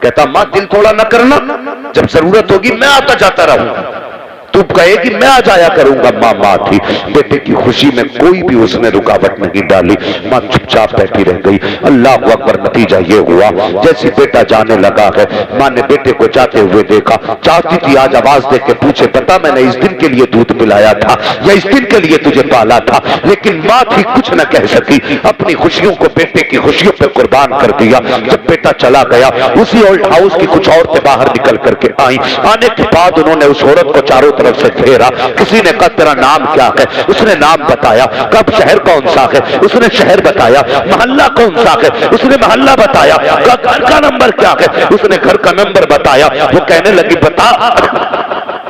Speaker 1: कहता माँ दिल थोड़ा न करना, जब जरूरत होगी मैं आता जाता रहूंगा, तू कहेगी मैं आ जाया करूंगा। माँ थी। बेटे की खुशी में कोई भी उसने रुकावट नहीं डाली। माँ चुपचाप बैठी रह गई। अल्लाह अकबर। नतीजा ये हुआ जैसे बेटा जाने लगा है, माँ ने बेटे को जाते हुए देखा, चाहती थी आज आवाज दे के पूछे पता मैंने इस दिन के लिए दूध पिलाया था या इस दिन के लिए तुझे पाला था, लेकिन माँ थी कुछ न कह सकी। अपनी खुशियों को बेटे की खुशियों पर कुर्बान कर दिया। जब बेटा चला गया उसी ओल्ड हाउस की कुछ औरतें बाहर निकल करके आई। आने के बाद उन्होंने उस औरत को चारों तरफ से से घेरा। किसी ने कहा तेरा नाम क्या है, उसने नाम बताया। कब शहर कौन सा है, उसने शहर बताया। मोहल्ला कौन सा है, उसने मोहल्ला बताया। घर का नंबर क्या है, उसने घर का नंबर बताया। वो कहने लगी बता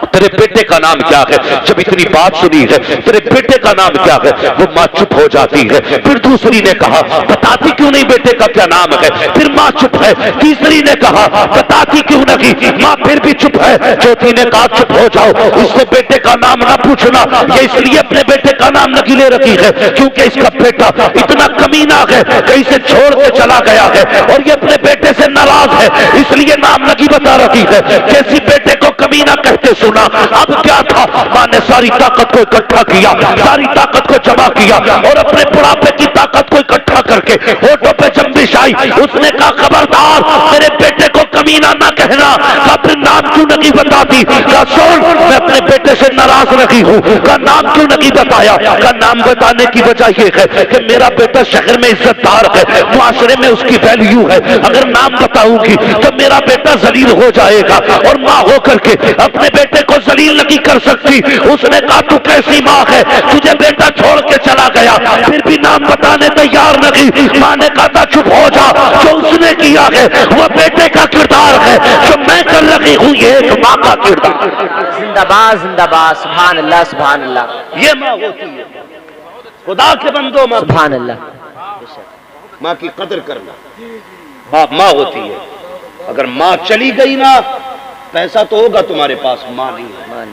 Speaker 1: तेरे बेटे का नाम क्या है। जब इतनी बात सुनी है, तेरे बेटे का नाम क्या है, वो माँ चुप हो जाती है। फिर दूसरी ने कहा बताती क्यों नहीं बेटे का क्या नाम है, फिर माँ चुप है। तीसरी ने कहा बताती क्यों नहीं, माँ फिर भी चुप है। चौथी ने कहा चुप हो जाओ, इससे बेटे का नाम ना पूछना। ये इसलिए अपने बेटे का नाम नहीं ले रखी है क्योंकि इसका बेटा इतना कमीना है, कहीं से छोड़ के चला गया है और ये अपने बेटे से नाराज है, इसलिए नाम नहीं बता रखी है। जैसी बेटे को कमीना कहते सुना, अब क्या था, मां ने सारी ताकत को इकट्ठा किया, सारी ताकत को जमा किया और अपने बुढ़ापे की ताकत को इकट्ठा करके होठों पे जंबिश आई। उसने कहा खबरदार मेरे बेटे को कमीना ना कहना। कहा फिर नाम क्यों नहीं बताती, कहा सुन मैं अपने बेटे से नाराज रही हूं। कहा नाम क्यों नहीं बताया, कहा नाम बताने की वजह यह है कि मेरा बेटा शहर में इज्जतदार है, मुआशरे में उसकी वैल्यू है। अगर नाम बताऊंगी तो मेरा बेटा जलील हो जाएगा और मां होकर के अपने बेटे को जलील नहीं कर सकती। उसने कहा तू कैसी माँ है, तुझे बेटा छोड़ के चला गया फिर भी नाम बताने तैयार नहीं। माँ ने कहा था चुप हो जा, जो उसने किया है वो बेटे का किरदार है, जो मैं कर रही हूँ ये एक माँ का किरदार।
Speaker 2: जिंदाबाद जिंदाबाद, सुभान अल्लाह सुभान अल्लाह।
Speaker 1: ये माँ होती है, खुदा के बंदो माँ,
Speaker 2: सुभान अल्लाह।
Speaker 1: माँ की कदर करना। बाप माँ होती है, अगर माँ चली गई ना पैसा तो होगा तुम्हारे पास, मां नहीं है।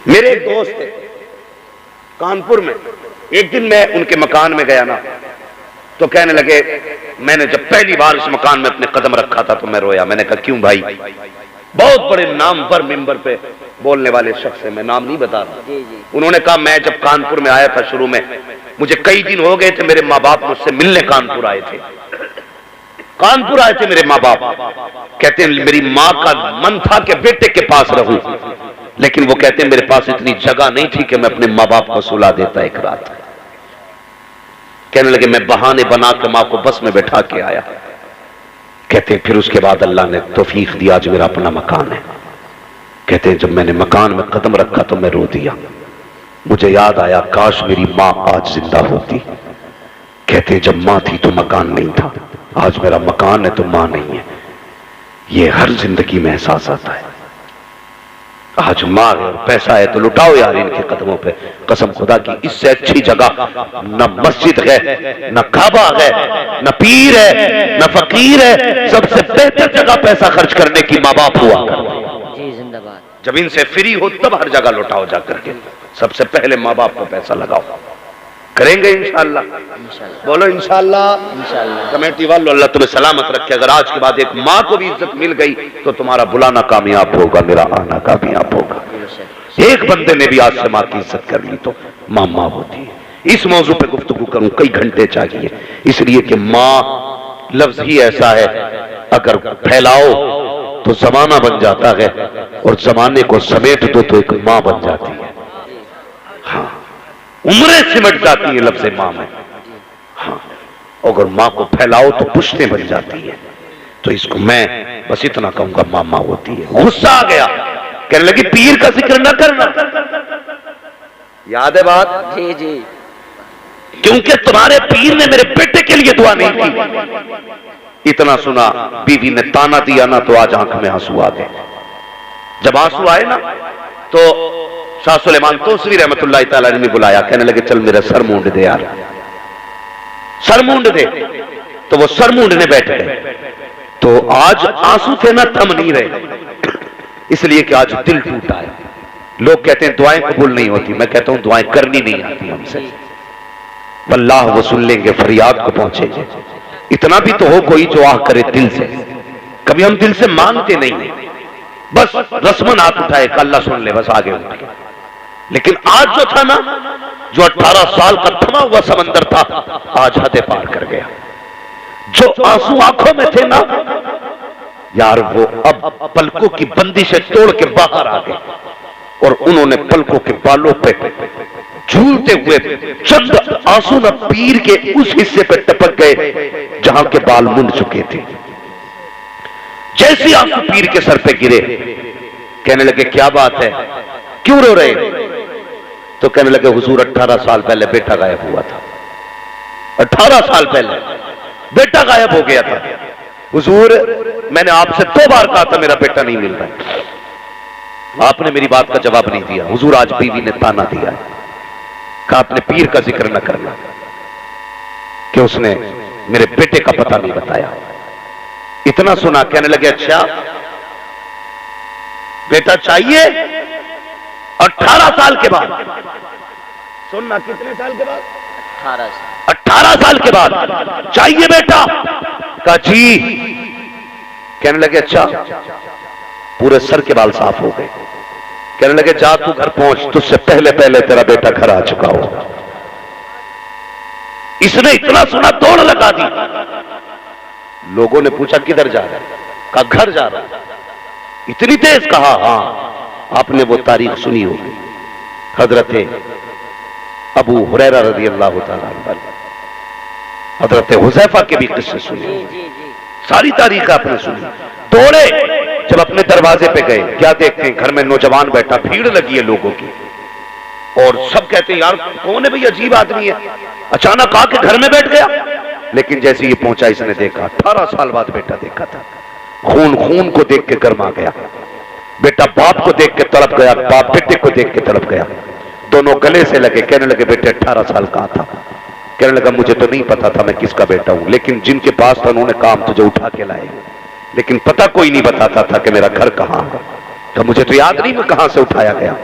Speaker 1: मेरे एक दोस्त थे कानपुर में, एक दिन मैं उनके मकान में गया ना तो कहने लगे, मैंने जब पहली बार इस मकान में अपने कदम रखा था तो मैं रोया। मैंने कहा क्यों भाई, बहुत बड़े नाम पर मिंबर पे बोलने वाले शख्स है, मैं नाम नहीं बता रहा। उन्होंने कहा मैं जब कानपुर में आया था शुरू में, मुझे कई दिन हो गए थे, मेरे माँ बाप मुझसे मिलने कानपुर आए थे, कानपुर आए थे मेरे माँ बाप। कहते हैं मेरी माँ का मन था कि बेटे के पास रहूं, लेकिन वो कहते हैं मेरे पास इतनी जगह नहीं थी कि मैं अपने माँ बाप को सुला देता एक रात। कहने लगे मैं बहाने बना के माँ को बस में बैठा के आया। कहते हैं फिर उसके बाद अल्लाह ने तौफीक दिया, आज मेरा अपना मकान है। कहते हैं जब मैंने मकान में कदम रखा तो मैं रो दिया, मुझे याद आया काश मेरी माँ आज जिंदा होती। कहते हैं जब माँ थी तो मकान नहीं था, आज मेरा मकान है तो मां नहीं है। ये हर जिंदगी में एहसास आता है। आज मां है और पैसा है तो लुटाओ यार इनके कदमों पे। कसम खुदा की इससे अच्छी जगह न मस्जिद है, न काबा है, न पीर है, न फकीर है। सबसे बेहतर जगह पैसा खर्च करने की माँ बाप हुआ।
Speaker 2: जी जिंदाबाद।
Speaker 1: जब इनसे फ्री हो तब हर जगह लुटाओ जाकर के, सबसे पहले माँ बाप को पैसा लगाओ। करेंगे इंशाअल्लाह, बोलो इंशाअल्लाह। इंशाअल्लाह। कमेटी वालों अल्लाह तुम्हें सलामत रखे। अगर आज के बाद एक माँ को भी इज्जत मिल गई तो तुम्हारा बुलाना कामयाब होगा, मेरा आना कामयाब होगा। एक बंदे ने भी आज से माँ की इज्जत कर ली तो माँ माँ होती है। इस मौजू पे गुफ्तगू करूं कई घंटे चाहिए, इसलिए कि माँ लफ्ज ही ऐसा है अगर फैलाओ तो जमाना बन जाता है और जमाने को समेट दो तो एक माँ बन जाती है। हाँ, उम्रें सिमट जाती है लफ्ज़ मां में। हाँ, अगर मां को फैलाओ तो पुश्तें बन जाती है। तो इसको मैं बस इतना कहूंगा, मां मां होती है। गुस्सा आ गया, कहने लगी पीर का जिक्र ना करना। याद है बात?
Speaker 2: जी जी।
Speaker 1: क्योंकि तुम्हारे पीर ने मेरे बेटे के लिए दुआ नहीं की। इतना सुना, बीवी ने ताना दिया ना तो आज आंख में आंसू आ गए। जब आंसू आए ना तो शाह सुलेमान तोसवी रहमतुल्लाह तआला ने बुलाया, कहने लगे चल मेरा सर मूंड दे यार, सर मूंड दे। तो वो सर मूंडने बैठ गए। तो आज आंसू थे ना थम नहीं रहे, इसलिए कि आज दिल टूटा है। लोग कहते हैं दुआएं कबूल नहीं होती, मैं कहता हूं दुआएं करनी नहीं आती हमसे। अल्लाह वो सुन लेंगे, फरियाद को पहुंचेंगे। इतना भी तो हो कोई जो आह करे दिल से। कभी हम दिल से मांगते नहीं, बस रस्मन हाथ उठाए अल्लाह सुन ले, बस आगे उठ गए। लेकिन आज जो था ना, जो 18 साल का थमा हुआ समंदर था, आज हदें पार कर गया। जो आंसू आंखों में थे ना यार, वो अब पलकों की बंदिशें तोड़ के बाहर आ गए और उन्होंने पलकों के बालों पे झूलते हुए चंद आंसू न पीर के उस हिस्से पे टपक गए जहां के बाल मुंड चुके थे। जैसे आंसू पीर के सर पे गिरे, कहने लगे क्या बात है, क्यों रो रहे? तो कहने लगे हुजूर 18 साल पहले बेटा गायब हुआ था, 18 साल पहले बेटा गायब हो गया था। हुजूर मैंने आपसे 2 बार कहा था मेरा बेटा नहीं मिल रहा है, आपने मेरी बात का जवाब नहीं दिया। हुजूर आज बीवी ने ताना दिया है, कहा अपने पीर का जिक्र न करना कि उसने मेरे बेटे का पता नहीं बताया। इतना सुना कहने लगे अच्छा बेटा चाहिए? 18 साल के बाद। सुनना कितने साल के बाद? 18 साल के बाद चाहिए बेटा? कहा जी। कहने लगे अच्छा, पूरे सर के बाल साफ हो गए। कहने लगे जा तू घर पहुंच, तुझसे पहले पहले तेरा बेटा घर आ चुका हो। इसने इतना सुना दौड़ लगा दी। लोगों ने पूछा किधर जा रहा है? कहा घर जा रहा है। इतनी तेज? कहा हां। आपने वो तारीख सुनी होगी, हजरत अबू हुरैरा रज़ी अल्लाह तआला अन्हु, हजरत हुज़ैफा के भी किस्से सुने, सारी तारीख आपने सुनी। दौड़े, जब अपने दरवाजे पे गए क्या देखते हैं घर में नौजवान बैठा, भीड़ लगी है लोगों की, और सब कहते हैं यार कौन है भाई, अजीब आदमी है। अचानक आके घर में बैठ गया। लेकिन जैसे ये पहुंचा इसने देखा 18 साल बाद बेटा देखा था। खून खून को देख के गर्मा गया। बेटा बाप को देख के तड़प गया, बाप बेटे को देख के तड़प गया। दोनों गले से लगे। कहने लगे बेटे 18 साल का था। कहने लगा मुझे तो नहीं पता था मैं किसका बेटा हूं, लेकिन जिनके पास था उन्होंने काम तुझे उठा के लाए, लेकिन पता कोई नहीं बताता था कि मेरा घर कहां है। तो मुझे तो याद नहीं मैं कहां से उठाया गया,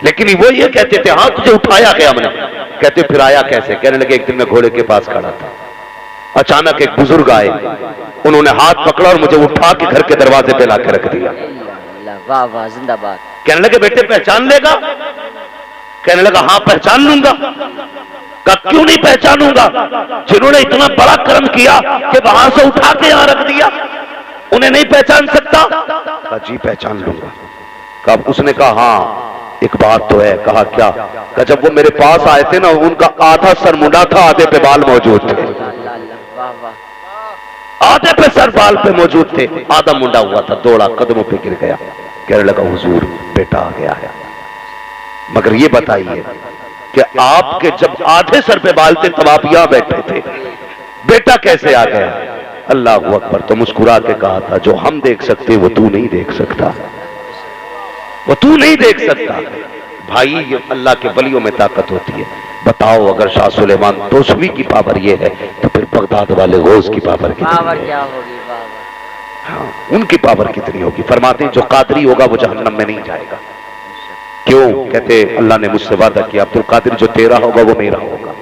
Speaker 1: लेकिन वो ये कहते थे हाँ तुझे उठाया गया हमने। कहते फिर आया कैसे? कहने लगे एक दिन मैं घोड़े के पास खड़ा था, अचानक एक बुजुर्ग आए, उन्होंने हाथ पकड़ा और मुझे उठा के घर के दरवाजे पे लाके रख दिया।
Speaker 2: वाह वाह जिंदाबाद।
Speaker 1: कहने लगे बेटे पहचान लेगा? कहने लगा हाँ पहचान लूंगा। कहा क्यों नहीं पहचानूंगा? जिन्होंने इतना बड़ा कर्म किया कि वहां से उठा के यहां रख दिया, उन्हें नहीं पहचान सकता? कहा जी पहचान लूंगा। कहा उसने कहा हाँ एक बात तो है। कहा क्या? कहा जब वो मेरे पास आए थे ना, उनका आधा सर मुंडा था, आधे पे बाल मौजूद थे। आधे पे सर बाल पे मौजूद थे, आधा मुंडा हुआ था। दौड़ा कदमों पे गिर गया। कहने लगा हुजूर बेटा आ गया है। मगर ये बताइए कि आपके जब आधे सर पे बाल थे तब आप यहां बैठे थे, बेटा कैसे आ गया? अल्लाह अकबर। तो मुस्कुरा के कहा था जो हम देख सकते वो तू नहीं देख सकता, वो तू नहीं देख सकता। भाई ये अल्लाह के वलियों में ताकत होती है। बताओ अगर शाह सुलेमान दोसवी की पावर ये है तो फिर बगदाद वाले गौस की पावर क्या
Speaker 2: होगी?
Speaker 1: हाँ उनकी पावर कितनी होगी? फरमाते हैं जो कादरी होगा वो जहन्नम में नहीं जाएगा। क्यों? कहते अल्लाह ने मुझसे वादा किया अब्दुल कादिर जो तेरा होगा वो मेरा होगा।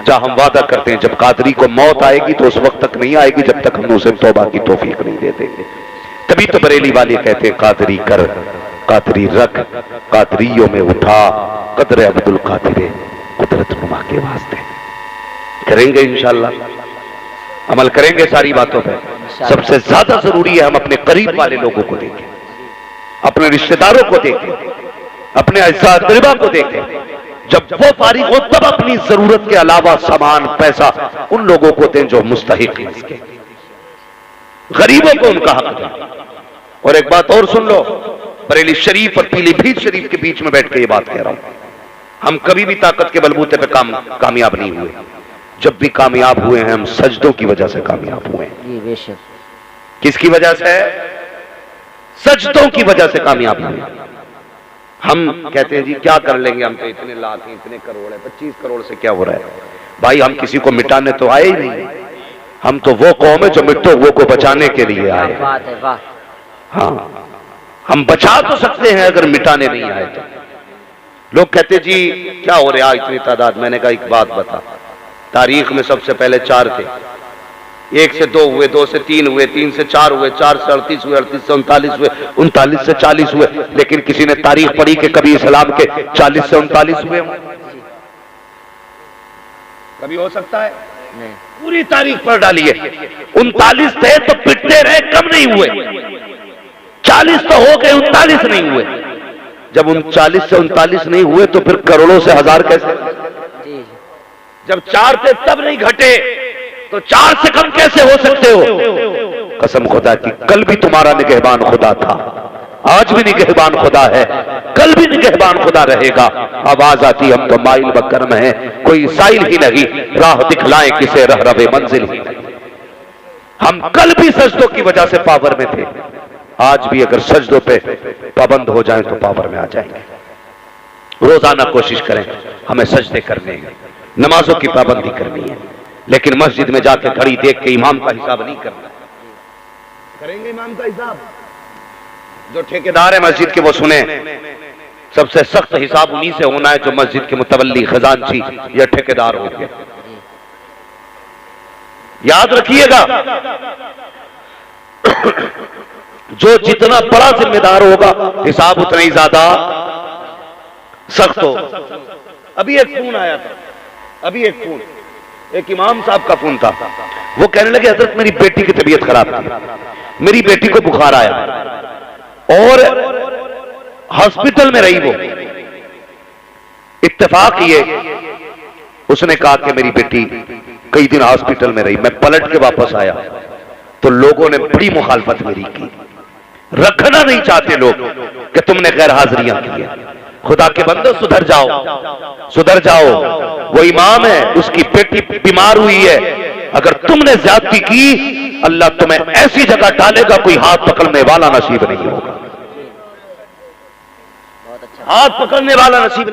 Speaker 1: जहां हम वादा करते हैं जब कादरी को मौत आएगी तो उस वक्त तक नहीं आएगी जब तक हम उसे तौबा की तौफीक नहीं दे देंगे। तभी तो बरेली वाले कहते हैं कादरी कर, कादरी रख, कादरियों में उठा, कदर अब्दुल कादिर कुदरत नुमा के वास्ते। करेंगे इंशाअल्लाह, अमल करेंगे सारी बातों पर। सबसे ज्यादा जरूरी है हम अपने करीब वाले लोगों को देखें, अपने रिश्तेदारों को देखें, अपने अज़्ज़ा-ए-क़रीबा को देखें। जब वो फारिग हो तब अपनी जरूरत के अलावा सामान पैसा उन लोगों को दें जो मुस्तहिक हैं इसके। गरीबों को उनका हक दें। और एक बात और सुन लो, बरेली शरीफ और पीलीभीत शरीफ के बीच में बैठ के ये बात कह रहा हूं, हम कभी भी ताकत के बलबूते पे कामयाब नहीं हुए। जब भी कामयाब हुए हैं हम सजदों की वजह से कामयाब हुए हैं। किसकी वजह से? सजदों की वजह से कामयाब हुए। हम कहते हैं जी क्या कर लेंगे, हम तो इतने लाख हैं, इतने करोड़ है, 25 करोड़ से क्या हो रहा है? भाई हम किसी को मिटाने तो आए ही नहीं, हम तो वो कौम है जो मिट्टो वो को बचाने के लिए आए। हाँ हम बचा तो सकते हैं अगर मिटाने नहीं आए तो। लोग कहते जी क्या हो रहा है इतनी तादाद? मैंने कहा एक बात बता, तारीख में सबसे पहले 4 थे, 1 से 2 हुए, 2 से 3 हुए, 3 से 4 हुए, 4 से 38 हुए, 38 से 39 हुए, 39 से 40 हुए। लेकिन किसी ने तारीख पढ़ी कि कभी इस्लाम के 40 से 39 हुए? कभी हो सकता है? नहीं। पूरी तारीख पढ़ डाली है। 39 थे तो पिटते रहे, कम नहीं हुए। 40 तो हो गए, 39 नहीं हुए। जब 39 से 39 नहीं हुए तो फिर करोड़ों से हजार कैसे? जब 4 थे तब नहीं घटे तो 4 से कम कैसे हो सकते हो? कसम खुदा की कल भी तुम्हारा निगहबान खुदा था, आज भी निगहबान खुदा है, कल भी निगहबान खुदा रहेगा। आवाज आती हम तो माइल बकरम है, कोई साइल ही नहीं, राह दिखलाएं किसे रह रवे मंजिल ही नहीं। हम कल भी सजदों की वजह से पावर में थे, आज भी अगर सजदों पे पाबंद हो जाएं तो पावर में आ जाएंगे। रोजाना कोशिश करें हमें सजदे करने हैं, नमाजों की पाबंदी करनी है, लेकिन मस्जिद में जाके घड़ी देख के इमाम का हिसाब नहीं करना। करेंगे इमाम का हिसाब? जो ठेकेदार है मस्जिद के वो सुने, सबसे सख्त हिसाब उन्हीं से होना है जो मस्जिद के मुतवल्ली खजांची या ठेकेदार हो गया। याद रखिएगा, जो जितना बड़ा जिम्मेदार होगा हिसाब उतना ही ज्यादा सख्त हो। अभी एक फोन आया था, अभी एक इमाम साहब का फोन था। वो कहने लगे हजरत मेरी बेटी की तबीयत खराब थी, मेरी बेटी को बुखार आया और हॉस्पिटल में रही वो। इत्तेफाक ये उसने कहा कि मेरी बेटी कई दिन हॉस्पिटल में रही। मैं पलट के वापस आया तो लोगों ने बड़ी मुखालफत मेरी की। रखना नहीं चाहते लोग कि तुमने गैर हाजिरियां की है। खुदा के बंदो सुधर जाओ, सुधर जाओ। वो इमाम है, उसकी बेटी बीमार हुई है, अगर तुमने ज्यादती की अल्लाह तुम्हें ऐसी जगह डालेगा कोई हाथ पकड़ने वाला नसीब नहीं होगा। हाथ पकड़ने वाला नसीब